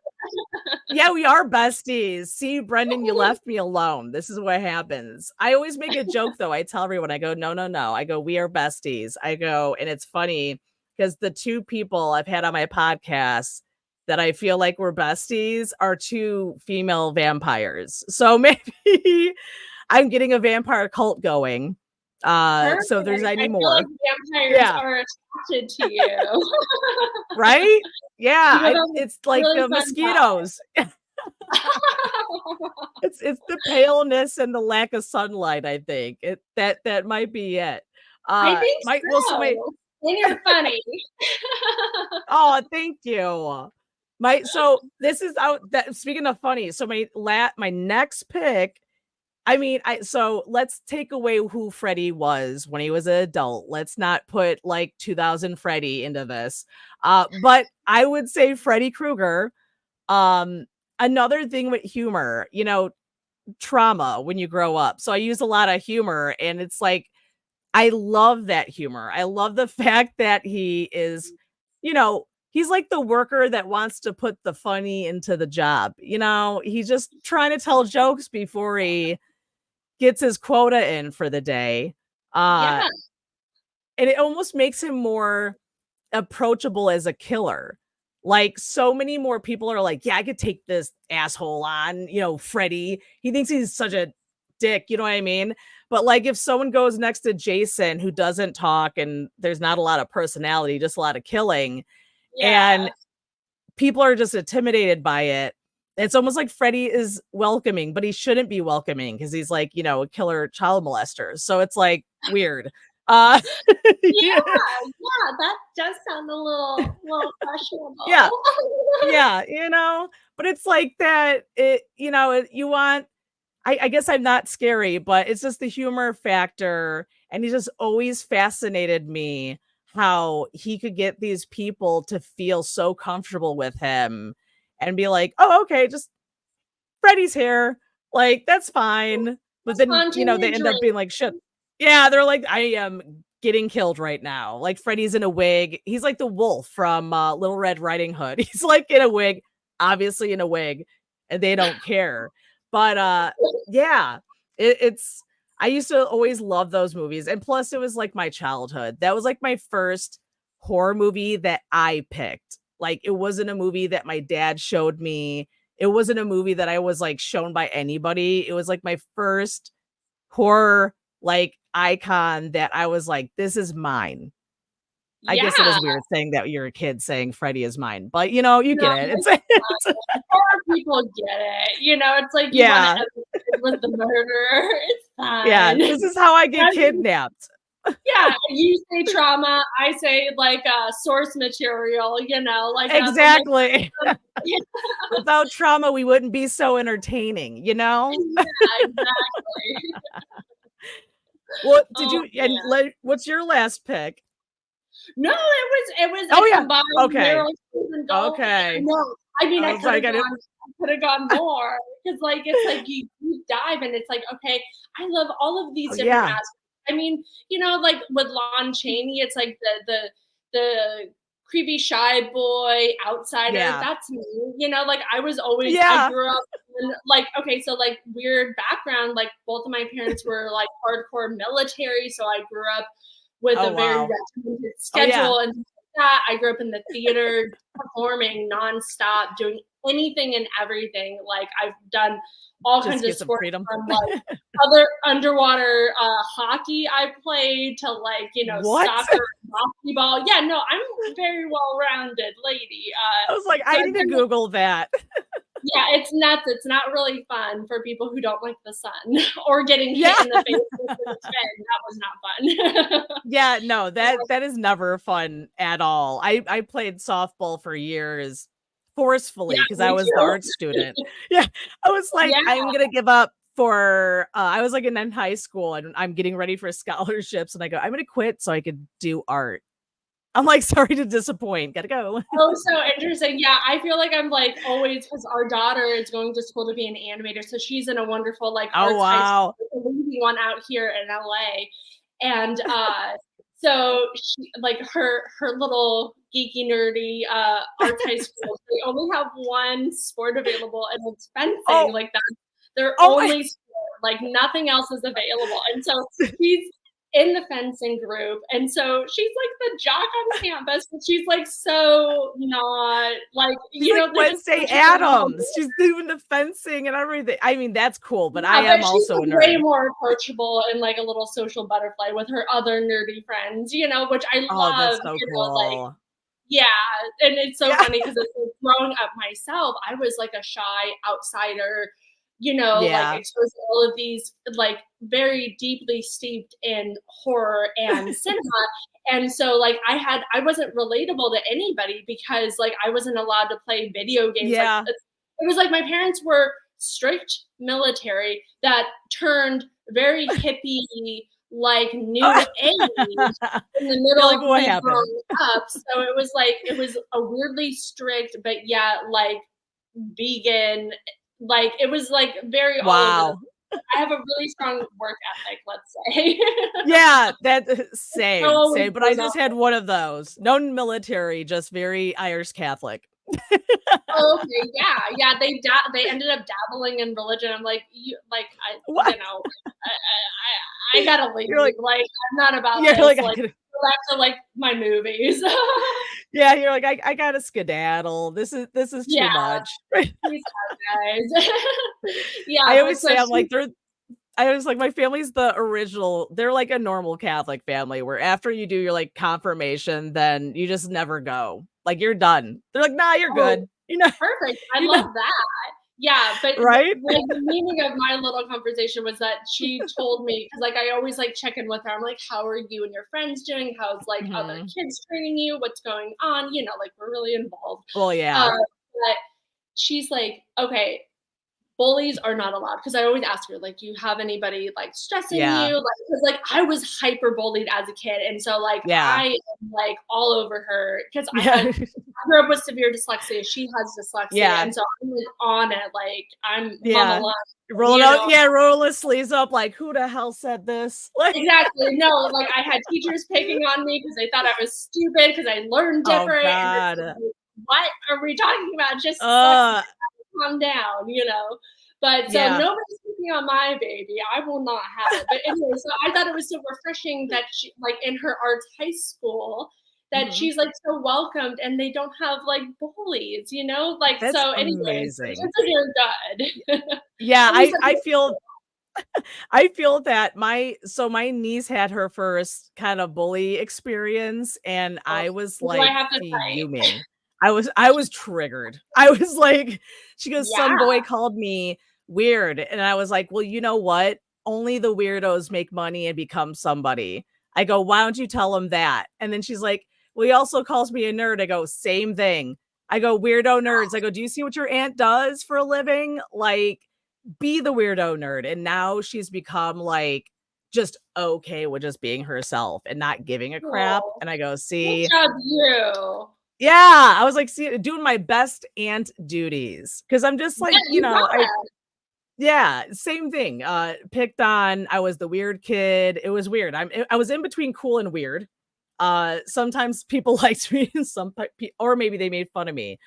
Yeah, we are besties. See, Brendan, you left me alone. This is what happens. I always make a joke though. I tell everyone, I go, no, no, no. I go, we are besties. I go, and it's funny because the two people I've had on my podcast that I feel like we're besties are two female vampires. So maybe I'm getting a vampire cult going. Perfect. So if there's I any feel like more. vampires Yeah. are attracted to you. Right? Yeah. You have a It's like really the fun vibe. mosquitoes. It's the paleness and the lack of sunlight, I think. That might be it. I think My well, so my so. And you're funny. oh, thank you. So this is out that speaking of funny, so my next pick, I mean, so let's take away who Freddie was when he was an adult. Let's not put like 2000 Freddie into this. But I would say Freddy Krueger. Um, Another thing with humor, trauma when you grow up. So I use a lot of humor and it's like I love that humor. I love the fact that he is, he's like the worker that wants to put the funny into the job. He's just trying to tell jokes before he gets his quota in for the day. Uh Yeah, and it almost makes him more approachable as a killer. Like so many more people are like, yeah, I could take this asshole on, Freddy. He thinks he's such a dick, you know what I mean? But like if someone goes next to Jason who doesn't talk and there's not a lot of personality, just a lot of killing, yeah. and people are just intimidated by it. It's almost like Freddy is welcoming, but he shouldn't be welcoming because he's like, a killer child molester. So it's like weird. Uh Yeah, yeah. yeah, that does sound a little Yeah. questionable. Yeah, but it's like that you want I guess I'm not scary, but it's just the humor factor and he just always fascinated me how he could get these people to feel so comfortable with him and be like, "Oh, okay, just Freddy's here. Like, that's fine." But then, they Spontaneous end up drink. being like, "Shit." Yeah, they're like, "I am getting killed right now." Like, Freddy's in a wig. He's like the wolf from Little Red Riding Hood. He's like in a wig, obviously in a wig, and they don't care. But yeah, it's I used to always love those movies. And plus it was like my childhood. That was like my first horror movie that I picked. Like, it wasn't a movie that my dad showed me. It wasn't a movie that I was like shown by anybody. It was like my first horror like icon that I was like, this is mine. I guess it Yeah. is weird saying that you're a kid saying Freddy is mine, but you No, get it. it's It's fine. Horror people get it. It's like you wanna yeah. empathize with the murderer. It's Yeah. fine. This is how I get That's kidnapped. Yeah, you say trauma, I say, like, source material, like, that's what makes Exactly. sense. Without trauma, we wouldn't be so entertaining, you know? Yeah, exactly. What did Oh, you and man. what's your last pick? No, it was Oh, a yeah. combined Okay. narrow season goal. Yeah, Okay. no, I mean, I I was like, could have gone more because, like, it's like you deep dive and it's like, okay, I love all of these oh, different yeah. aspects. I mean, like with Lon Chaney, it's like the creepy shy boy outsider. Yeah. That's me. Like I Yeah. grew up in, like, okay, so like weird background. Like both of my parents were like hardcore military, so I grew up with Oh, a very wow. regimented Oh, yeah. schedule and things like that. I grew up in the theater, performing nonstop, doing anything and everything. Like I've done all Just kinds of get some sports freedom. from like other underwater hockey I played to like, What? soccer, basketball. Yeah, no, I'm a very well-rounded lady. I was like, So I I've need to done Google that. yeah, it's nuts. It's not really fun for people who don't like the sun or getting Yeah. hit in the face with a fin. That was not fun. Yeah, no, that is never fun at all. I played softball for years Yeah, forcefully because I me was the too. art student. Yeah, I was like, Yeah. I'm gonna give up for I was like in high school and I'm getting ready for scholarships and I go, I'm gonna quit so I could do art. I'm like, sorry to disappoint. Gotta go. Oh, so interesting. Yeah, I feel like I'm like always because our daughter is going to school to be an animator, so she's in a wonderful like Oh arts high school, wow. the leading one out here in LA, and so she like her little geeky nerdy arts high school. They only have one sport available, and it's fencing. Oh, Like that's their oh my only sport. Like nothing else is available, and so she's in the fencing group. And so she's like the jock on campus, but she's like so not like, She's like they're just Wednesday such a good little Adams. She's doing the fencing and everything. I mean, that's cool, but I yeah, am but she's also a like way nerd. more approachable and like a little social butterfly with her other nerdy friends, which I Oh, that's love, so like cool. yeah, and it's so Yeah. funny because it's like growing up myself, I was like a shy outsider, like Yeah. exposed to all of these like very deeply steeped in horror and cinema. And so like I wasn't relatable to anybody because like I wasn't allowed to play video games. Like Yeah. it was like my parents were strict military that turned very hippie like new age in the You're middle like, of "What me happened?" growing up. So it was a weirdly strict, but yet like vegan. Like it was like very all over the Wow. place. I have a really strong work ethic, let's say. Yeah, that It same, always same, but I goes on. just had one of those. No military, just very Irish Catholic. Oh, okay, yeah, yeah. They ended up dabbling in religion. I'm like, What? I gotta leave. You're like Like, I'm not about you're this. like, "I Like, gotta" go back to like my movies. yeah, you're like, I gotta skedaddle. This is Yeah, too much." peace out, guys. Yeah, I but always so say, I'm she like, I was like, my family's the original. They're like a normal Catholic family where after you do your like confirmation, then you just never go. Like you're done. They're like, nah, you're oh, good. You know, perfect. I you know, love that. Yeah, but right? like the meaning of my little conversation was that she told me because like I always like check in with her. I'm like, how are you and your friends doing? How's like other Mhm. kids treating you? What's going on? Like we're really involved. Well, Uh, yeah. but she's like, okay, bullies are not allowed. Because I always ask her, like, do you have anybody like stressing Yeah. you? Like, because like I was hyper bullied as a kid, and so like Yeah. I am like all over her because Yeah. I grew up with severe dyslexia. She has dyslexia, Yeah. and so I'm like on it. Like I'm mama Yeah. line, Rolling you out, know. yeah, roll his sleeves up like, who the hell said this? Like, Exactly. No, like I had teachers picking on me because they thought I was stupid because I learned oh different. And it's God. like, what are we talking about? Just dyslexia, Uh, calm down, you know. But so yeah. nobody's picking on my baby. I will not have it. But anyway, so I thought it was so refreshing that she, like in her arts high school, that Mhm. she's like so welcomed and they don't have like bullies, you know? Like That's so anyways, so amazing. chances are good. Yeah, At least I feel that my niece had her first kind of bully experience, and oh, I was do I like have to fight? fuming. I was triggered. I was like, she goes, some Yeah. boy called me weird. And I was like, well, you know what? Only the weirdos make money and become somebody. I go, why don't you tell him that? And then she's like, well, he also calls me a nerd. I go, same thing. I go, weirdo nerds. I go, do you see what your aunt does for a living? Like, be the weirdo nerd. And now she's become like just okay with just being herself and not giving a crap. Oh, And I go, good see, job, you. yeah, I was like, see, doing my best aunt duties. Cause I'm just Yeah, like, you got it. yeah, same thing. Picked on, I was the weird kid. It was weird. I was in between cool and weird. Sometimes people liked me and or maybe they made fun of me.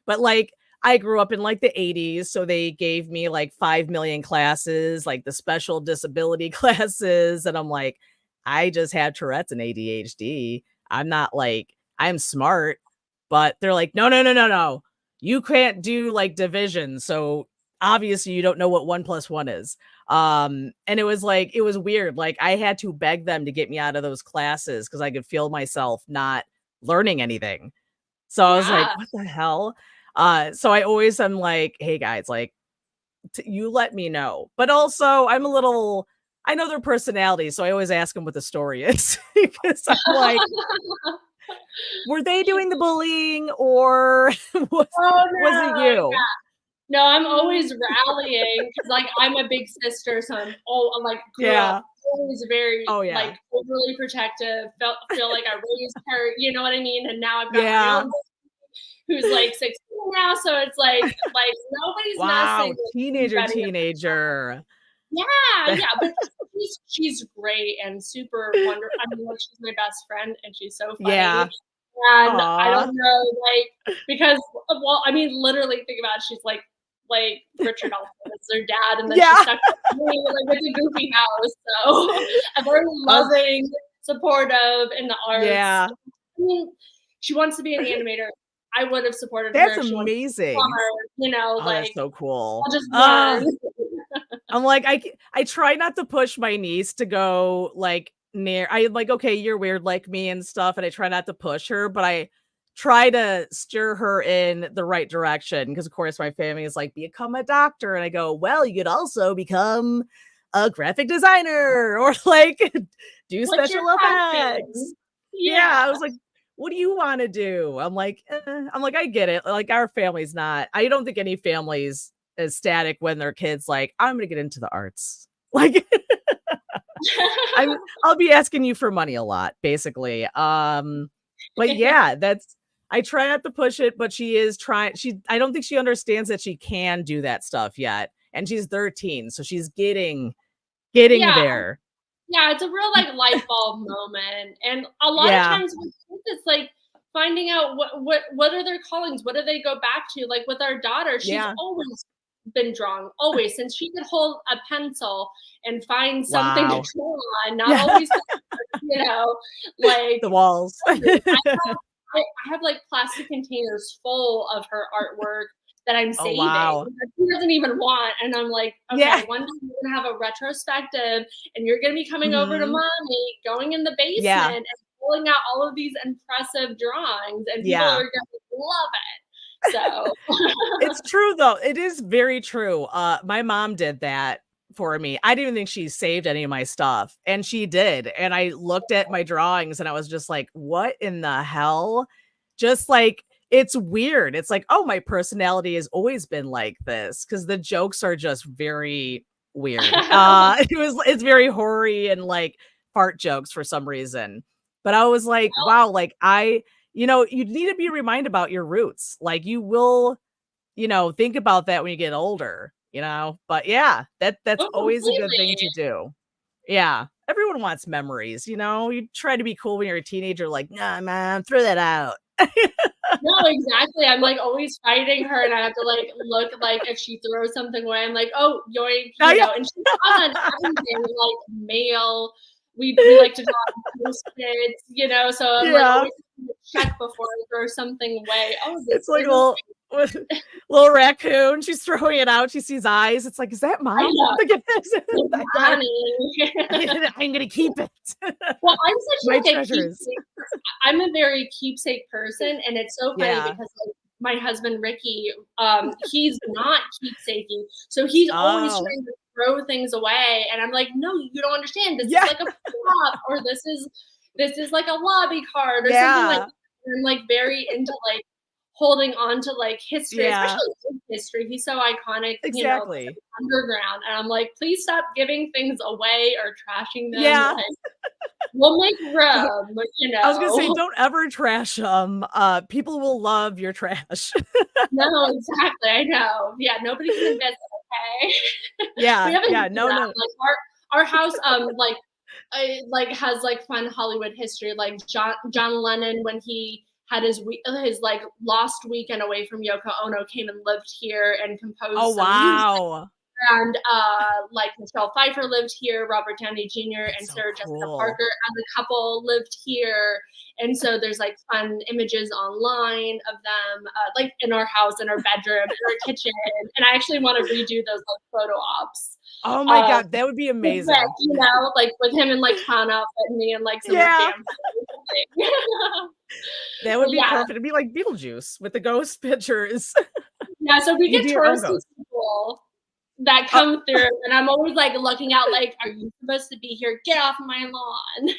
But like I grew up in like the 80s, so they gave me like 5 million classes, like the special disability classes, and I'm like, I just have Tourette's and ADHD. I'm not like I'm smart, but they're like, no, no, no, no, no. You can't do like division, so obviously you don't know what 1 + 1 is. And it was like it was weird. Like I had to beg them to get me out of those classes because I could feel myself not learning anything. So I was like, Yeah. "What the hell?" So I always am like, "Hey guys, like, you let me know." But also, I know their personality, so I always ask them what the story is because I'm like, "Were they doing the bullying or was Oh, was it no. you?" No, I'm Mm, always rallying because, like, I'm a big sister, so I'm like, grew up yeah. always very, Oh, yeah. like, overly protective, feel like I raised her, you know what I mean? And now I've got my Yeah. own who's, like, 16 now, so it's like, nobody's messing Wow, with teenager, anybody. teenager. Yeah, That yeah, but she's great and super wonderful. I mean, like, she's my best friend, and she's so funny, yeah. and I Aw. don't know, like, because well, I mean, literally think about it, she's like Richard Elfman is their dad, and then she's Yeah. stuck with me, like, it's a goofy house, so a very I was loving, supportive in the arts. yeah. I mean, she wants to be an animator. I would have supported her That's if she wanted to be a amazing. plumber, you know, Oh, that's like, so cool. I'll just learn. I'm like, I try not to push my niece to go, like, near I'm like, "Okay, you're weird like me and stuff," and I try not to push her, but I try to steer her in the right direction because, of course, my family is like, "Become a doctor," and I go, "Well, you could also become a graphic designer or, like, do What's your special effects." passion? Yeah, I Yeah. was like, "What do you wanna do?" I'm like, "I get it." Like, our family's not I don't think any family's ecstatic when their kids like, "I'm gonna get into the arts." Like, I'll be asking you for money a lot, basically. But yeah, that's I try not to push it, but she is trying I don't think she understands that she can do that stuff yet, and she's 13, so she's getting Yeah, there. yeah, it's a real, like, light bulb moment, and a lot of Yeah, times with kids, it's, like, finding out what are their callings, what do they go back to, like, with our daughter, she's yeah. always been drawing, always, since she could hold a pencil and find something to Wow. draw on, not Yeah, always, you know, like, the walls. I have, like, plastic containers full of her artwork that I'm Oh, saving wow. that she doesn't even want, and I'm like, Yeah. "Okay, one day we're gonna have a retrospective, and you're gonna be coming over to Mhm. mommy, going in the Yeah, basement, and pulling out all of these impressive drawings, and people yeah. are gonna love it." So It's true though. It is very true. My mom did that for me. I didn't even think she saved any of my stuff, and she did. And I looked at my drawings and I was just like, "What in the hell?" Just like it's weird. It's like, oh, my personality has always been like this because the jokes are just very weird. It's very hoary and like fart jokes for some reason. But I was like, wow, like you need to be reminded about your roots. Like you will, think about that when you get older, But yeah, that's Oh, always a good thing completely. to do. Yeah. Everyone wants memories, You try to be cool when you're a teenager, like, nah, man, throw that out. No, exactly. I'm, like, always fighting her, and I have to, like, look, like, if she throws something away, I'm like, "Oh, yoink," Oh, yeah. and she's on everything, like, mail. We like to talk Post-its, so I'm, like, Yeah. always check before I throw something away. "Oh, this It's like a is little little raccoon. She's throwing it out. She sees eyes. It's like, is that I mom? know, Look at this. like, I got it. "Mommy." I'm gonna keep it. Well, I'm My such, like, a treasures. keepsake I'm a very keepsake person, and it's so funny Yeah. because, like, my husband, Ricky, he's not keepsakey, so he's always Oh. trying to throw things away, and I'm like, "No, you don't understand. This is Yeah. like a prop, or this is like a lobby card," or something like Yeah. that. And I'm, like, very into, like, holding on to, like, history, Yeah. especially his history. He's so iconic, because of Exactly. underground, and I'm like, "Please stop giving things away or trashing them, Yeah. like, we'll make Don't room," I was gonna say, know? don't ever trash them. People will love your trash. No, exactly, I know. Yeah, nobody can visit, okay? We Yeah. haven't Yeah. done No, that, no. like, our house, has, like, fun Hollywood history, like, John Lennon, when he had his, like, lost weekend away from Yoko Ono, came and lived here and Oh, composed some music. wow. And, like, Michelle Pfeiffer lived here, Robert Downey Jr. That's and so Sarah Jessica cool. Parker as a couple lived here, and so there's, like, fun images online of them, like, in our house, in our bedroom, in our kitchen, and I actually wanna redo those, like, photo ops, Oh my um, god, that would be with Rick, amazing. like, with him in, like, clown outfit and me in, like, some, like, Yeah. vampire or something. That But would be yeah, perfect. It'd be like Beetlejuice with the ghost pictures. yeah, so we You get do your own touristy ghost. people that Uh, come through, and I'm always, like, looking out, like, "Are you supposed to be here? Get off my lawn."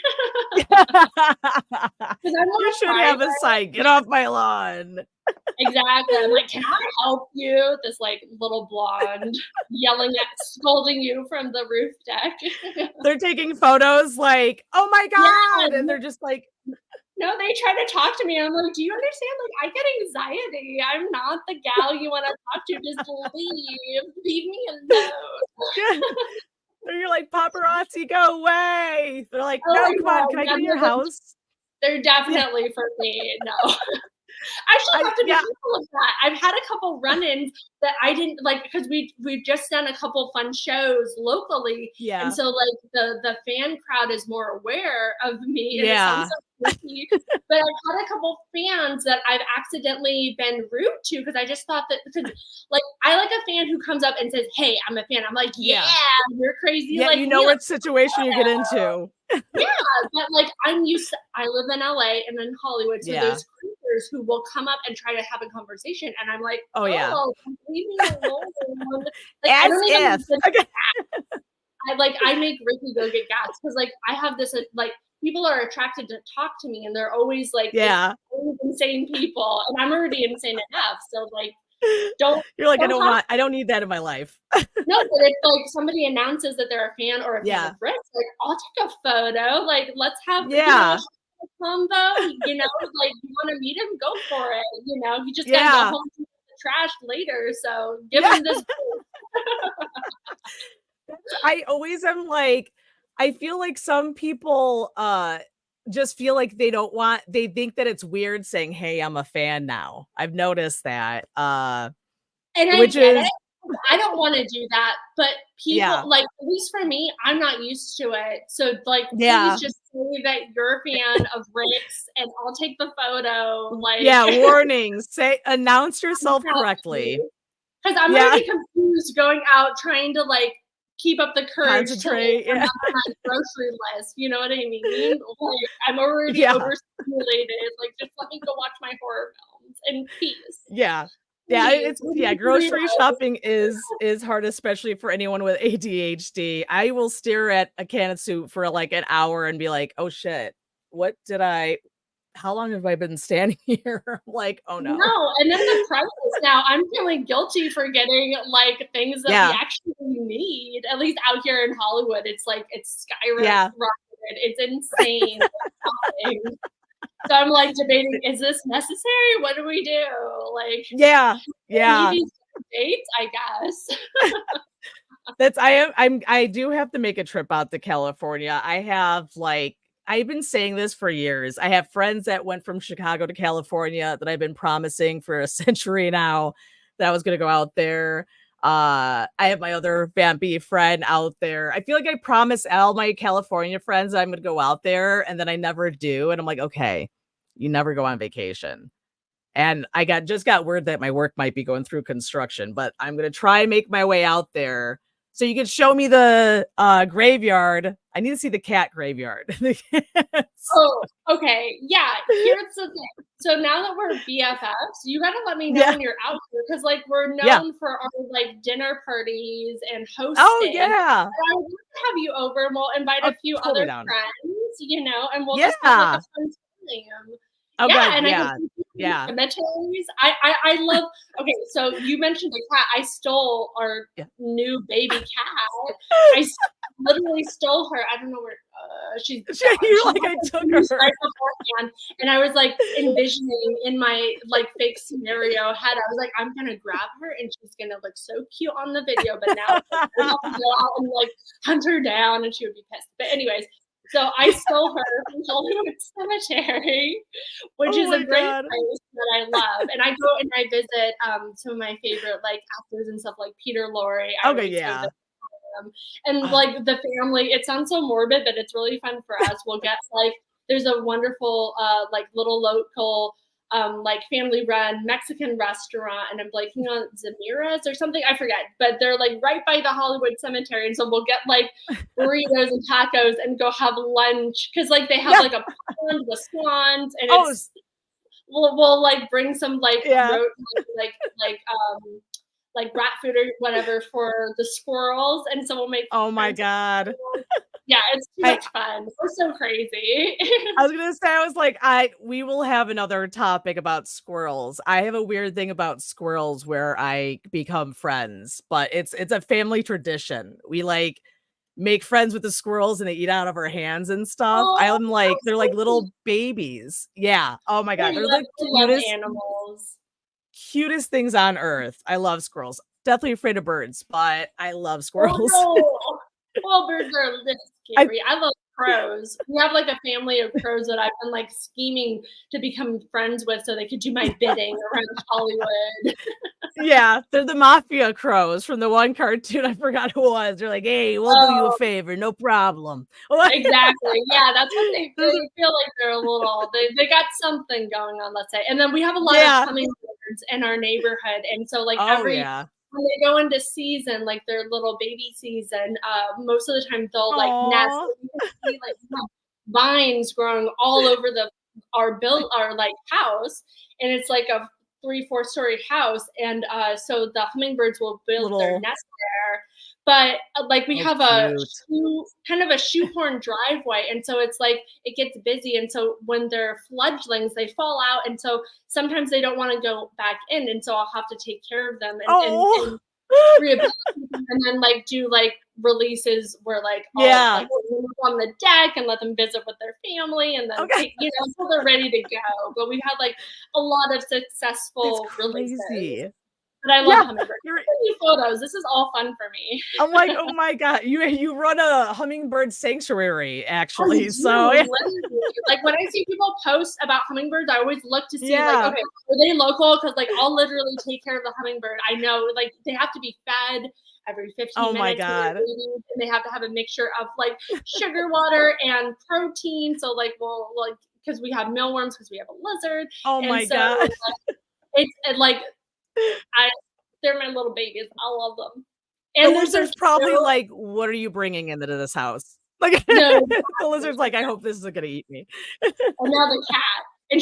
Because I'm you more should have a private. sign, "Get off my lawn." Exactly. I'm like, "Can I help you?" This, like, little blonde scolding you from the roof deck. They're taking photos like, "Oh my Yeah, god," and they're just like no, they try to talk to me, I'm like, "Do you understand? Like, I get anxiety. I'm not the gal you wanna talk to. Just leave. Leave me alone." you're like, "Paparazzi, go away." They're like, Oh "No, my come on, god, can I yeah, get in your no, house?" they're Yeah, definitely for me, no. I actually have to be yeah, careful of that. I've had a couple run-ins that I didn't like because we've just done a couple fun shows locally, and yeah, so, like, the fan crowd is more aware of me, and it sounds yeah. so creepy, but I've had a couple fans that I've accidentally been rude to because I just thought that because, like, I like a fan who comes up and says, "Hey, I'm a fan." I'm like, "Yeah, Yeah. you're crazy Yeah, like you know me." Like, what situation you get into. yeah, but, like, I live in LA and in Hollywood, so Yeah. there's creepers who will come up and try to have a conversation, and I'm like, Oh, yeah. "Oh, leave me alone." Like, I As don't even if. Okay. I make Ricky go get gas because, like, I have this, like, people are attracted to talk to me, and they're always, like, it's Yeah. always insane people, and I'm already insane enough, so, like, don't You're like, don't talk. I don't need that in my life." No, but if, like, somebody announces that they're a fan or a fan of Yeah. Rick's, like, I'll take a photo, like, let's have, a Yeah. combo, like, you wanna meet him, go for it, he just gotta go Yeah. home to the trash later, so give Yeah. him this. I always am like, I feel like some people, just feel like they think that it's weird saying, "Hey, I'm a fan now." I've noticed that, And I which get it. is I don't wanna do that, but people yeah. like, at least for me, I'm not used to it, so, like, please Yeah. just say that you're a fan of Rick's, and I'll take the photo, like, Yeah, warning, announce reach yourself out to correctly. me. 'Cause I'm Yeah, already confused going out trying to, like, keep up the courage to, like, concentrate, yeah. remember my grocery list, you know what I mean? Like, I'm already Yeah, overstimulated, like, just let me go watch my horror films in peace. yeah. Yeah, Please, it's leave yeah, me grocery Doritos. shopping is hard, especially for anyone with ADHD. I will stare at a can of soup for, like, an hour and be like, "Oh, shit. What did I" how long have I been standing here? I'm like, oh no. No, and then the prices now, I'm feeling guilty for getting, like, things that we Yeah. actually need, at least out here in Hollywood, it's Yeah. skyrocketed, it's insane what's happening. So I'm, like, debating, is this necessary? What do we do? Like, Yeah. I need Yeah. these dates, I guess. I do have to make a trip out to California. I have like I've been saying this for years. I have friends that went from Chicago to California that I've been promising for a century now that I was gonna go out there. I have my other vampy friend out there. I feel like I promise all my California friends that I'm gonna go out there and then I never do. And I'm like, okay, you never go on vacation. And I just got word that my work might be going through construction, but I'm gonna try and make my way out there. So you can show me the graveyard. I need to see the cat graveyard. The cats. Oh, okay. Yeah, here's the thing. So now that we're BFFs, you gotta let me know Yeah, when you're out here because, like, we're yeah. known for our, like, dinner parties and Oh hosting. And yeah. I would love to have you over, and we'll invite Oh, a few totally other down. friends, and we'll just have, like, a Yeah. fun time. Oh Yeah, god, and I can yeah. take you to the Yeah. cemeteries. I love okay, so you mentioned a cat. I stole our Yeah. new baby cat. I s literally stole her. I don't know where she's gone. You're She like, got I her took keys her. right beforehand, and I was, like, envisioning in my, like, fake scenario head, I was like, "I'm gonna grab her, and she's gonna look so cute on the video, but now it's, like, I'm gonna have to go out and, like, hunt her down, and she would be pissed." But anyways, so I stole her from Hollywood Cemetery, which Oh is a my great god. place that I love, and I go and I visit, some of my favorite, like, actors and stuff, like Peter Lorre. I Okay, always go yeah. visit them, and, Ah, like, the family, it sounds so morbid, but it's really fun for us. We'll get, like, there's a wonderful, like, little local, like, family-run Mexican restaurant, and I'm blanking on Zamira's or something, I forget, but they're, like, right by the Hollywood Cemetery, and so we'll get, like, burritos and tacos and go have lunch because, like, they have, yeah. like, a pond with swans, and Oh, we'll, like, bring some, like, yeah. roast like like, like, rat food or whatever for the squirrels, and so we'll make Oh my friends with god. squirrels. Yeah, it's too I much fun. We're so crazy. I was gonna say, I was like, we will have another topic about squirrels. I have a weird thing about squirrels where I become friends, but it's a family tradition. We like make friends with the squirrels and they eat out of our hands and stuff. Oh, I'm like, how they're like sweet. little babies. Yeah. Oh my god, they're the I love animals. cutest things on earth. I love squirrels. Definitely afraid of birds, but I love Oh, squirrels. no. Well, birds are a little I scary. I love crows. We have, like, a family of crows that I've been, like, scheming to become friends with so they could do my bidding around Hollywood. Yeah, they're the mafia crows from the one cartoon, I forgot who it was. They're like, "Hey, we'll do you a Oh, favor, no problem." Like exactly. Yeah, that's what they they're the feel like they're a little they got something going on, let's say. And then we have a lot of yeah. hummingbirds in our neighborhood, and so, like, Oh, every yeah. when they go into season, like their little baby season, most of the time they'll, like, nest, Aw. so you can see, like, we have vines growing all over our, like, house, and it's like a 3, 4-story house, and, so the hummingbirds will build their Little nest there, but, like, we oh, have cute. kind of a shoehorn driveway, and so it's like it gets busy, and so when they're fledglings, they fall out, and so sometimes they don't wanna go back in, and so I'll have to take care of them Oh. and rehabilitate them and then, like, do, like, releases where, like, I'll, Yeah. like, put them on the deck and let them visit with their family and then Okay. take until they're ready to go, but we've had, like, a lot of It's successful releases. crazy. But I love Yeah, hummingbirds. you're Send me photos, this is all fun for me. I'm like, "Oh my god." You run a hummingbird sanctuary, I actually, so do, literally. Like, when I see people post about hummingbirds, I always look to see, like, yeah. okay, are they local? Because, like, I'll literally take care of the hummingbird. I know, like, they have to be fed every 15 Oh my minutes when they're god. babies, and they have to have a mixture of, like, sugar water and protein, so, like, we'll, like, because we have mealworms, because we have a lizard, Oh and my so, god. it's and, like, I they're my little babies. I love them. The And there's lizard's probably no like, "What are you bringing into this house?" Like, no, the lizard's like, "I exactly. hope this isn't gonna eat me." And now the cat. And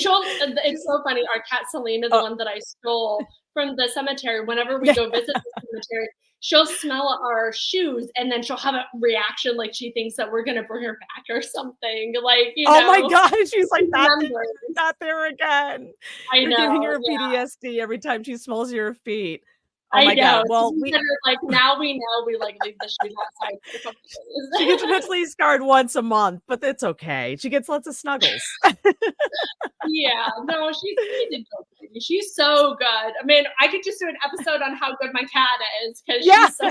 it's so funny. Our cat Selena, the one that I stole from the cemetery, whenever we go visit the cemetery, she'll smell our shoes and then she'll have a reaction like she thinks that we're gonna bring her back or something. Like, oh my God, she's like, remembers. not there again. You're I giving know, her yeah. PTSD every time she smells your feet. Oh I my know. God. Well, So like now we know we like leave the shoes outside for a couple days. she gets mentally scarred once a month, but it's okay. She gets lots of snuggles. Yeah, no, she's so good. I mean, I could just do an episode on how good my cat is because she's so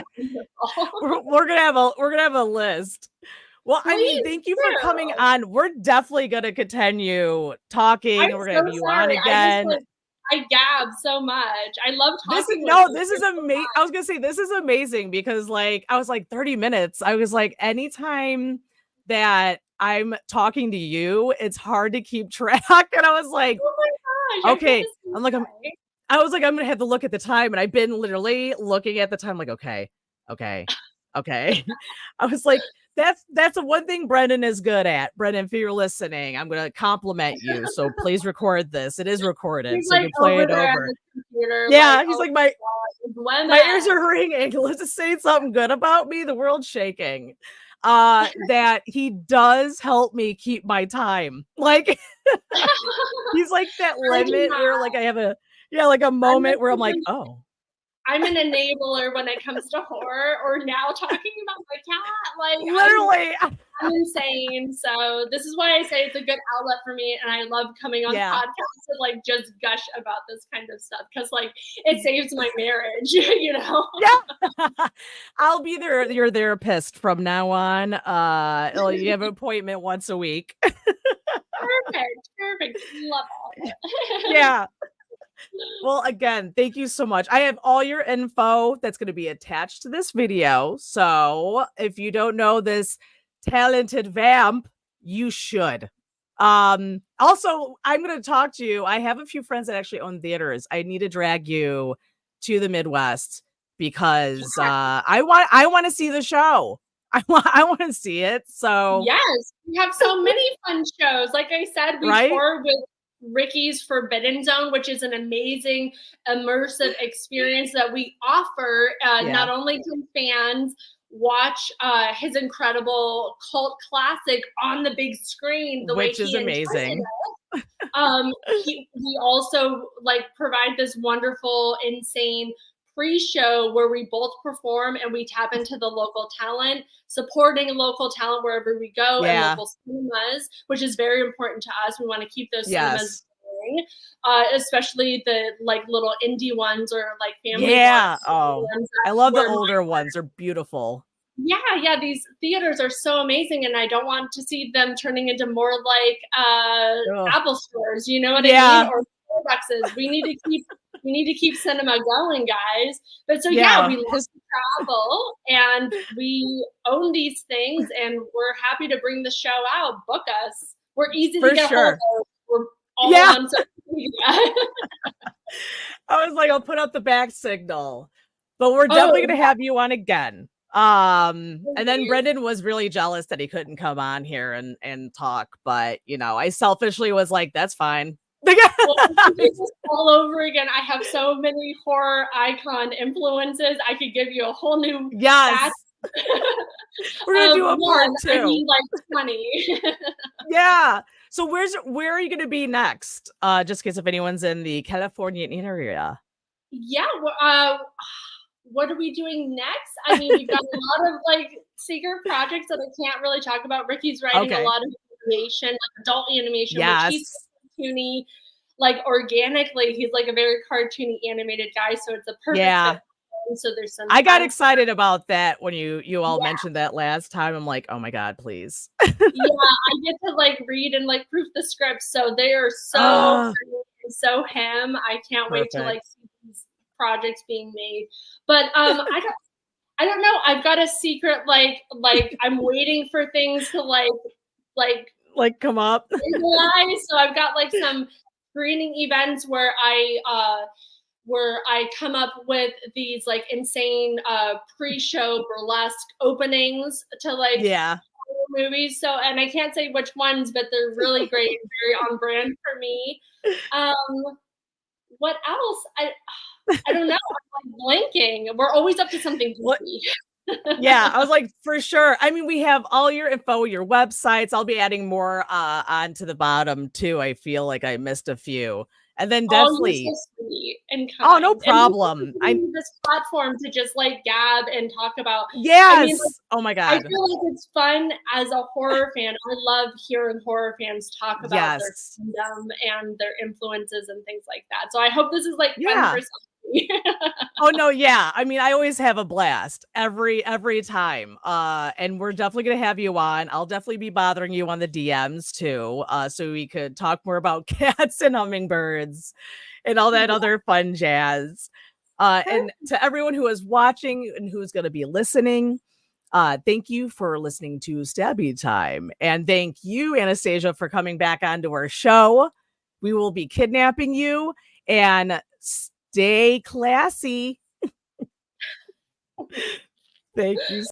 wonderful. we're gonna have a list. Well, I mean, thank you for coming on. We're definitely gonna continue talking. We're gonna have you on again. I gab so much. I love talking. This is amazing. I was gonna say this is amazing because like I was like 30 minutes. I was like, anytime that I'm talking to you, it's hard to keep track. And I was like, oh my gosh, okay. I was like, I'm gonna have to look at the time. And I've been literally looking at the time, like, okay. I was like, that's the one thing Brendan is good at. Brendan, if you're listening, I'm gonna compliment you. So please record this. It is recorded, he's so you can play it over. Yeah, he's like, my ears are ringing. Let's just say something good about me. The world's shaking. That he does help me keep my time. Like he's like that limit where like I have a moment where I'm like, oh. I'm an enabler when it comes to horror or now talking about my cat. Like literally I'm insane. So this is why I say it's a good outlet for me. And I love coming on podcasts and like just gush about this kind of stuff. Cause like it saves my marriage, you know? Yeah. I'll be your therapist from now on. You have an appointment once a week. Perfect. Love it. Yeah. Well, again, thank you so much. I have all your info that's going to be attached to this video. So if you don't know this talented vamp, you should. Also, I'm going to talk to you. I have a few friends that actually own theaters. I need to drag you to the Midwest because I want to see the show. I want to see it. So yes, we have so many fun shows. Like I said, we toured with Ricky's Forbidden Zone, which is an amazing immersive experience that we offer. Not only can fans watch his incredible cult classic on the big screen, which is amazing. We also like provide this wonderful, insane pre-show where we both perform and we tap into the local talent, supporting local talent wherever we go, and local cinemas, which is very important to us. We want to keep those cinemas going, especially the like little indie ones or like family ones. I love the older ones. They're beautiful. Yeah, these theaters are so amazing, and I don't want to see them turning into more like Apple stores, you know what I mean? Or Starbucks. We need to keep cinema going, guys. But so we love to travel and we own these things, and we're happy to bring the show out. Book us. We're easy to get hold of. We're all on social media. I was like, I'll put out the back signal, but we're definitely gonna have you on again. And then Brendan was really jealous that he couldn't come on here and talk, but you know, I selfishly was like, that's fine. All over again. I have so many horror icon influences. I could give you a whole new we're gonna do a part 2. I mean, like 20. So where are you gonna be next? Just in case if anyone's in the Californian area. What are we doing next? I mean, we've got a lot of like secret projects that I can't really talk about. Ricky's writing a lot of animation, like adult animation, which he's cartoony, like organically. He's like a very cartoony animated guy, so it's a perfect fit. So there's some. I got excited about that when you all mentioned that last time. I'm like, oh my God, please. I get to like read and like proof the scripts, so they are so him. I can't wait to like see these projects being made. But I don't know. I've got a secret like I'm waiting for things to like come up. So I've got like some screening events where I come up with these like insane pre-show burlesque openings to like movies. So, and I can't say which ones, but they're really great and very on brand for me. What else? I don't know. I'm like blanking. We're always up to something goofy. Yeah, I was like, for sure. I mean, we have all your info, your websites. I'll be adding more onto the bottom too. I feel like I missed a few. And then Oh, you're definitely, so sweet and oh, no kind. And problem. this platform to just like gab and talk about. I mean, like, Yes. Oh my I God. feel like it's fun as a horror fan. I love hearing horror fans talk about their Yes. fandom and their influences and things like that. So I hope this is like fun Yeah. for somebody. Oh no, yeah. I mean, I always have a blast every time. And we're definitely gonna have you on. I'll definitely be bothering you on the DMs too, so we could talk more about cats and hummingbirds and all that other fun jazz. And to everyone who is watching and who's gonna be listening, thank you for listening to Stabby Time. And thank you, Anastasia, for coming back onto our show. We will be kidnapping you and stay classy. Thank you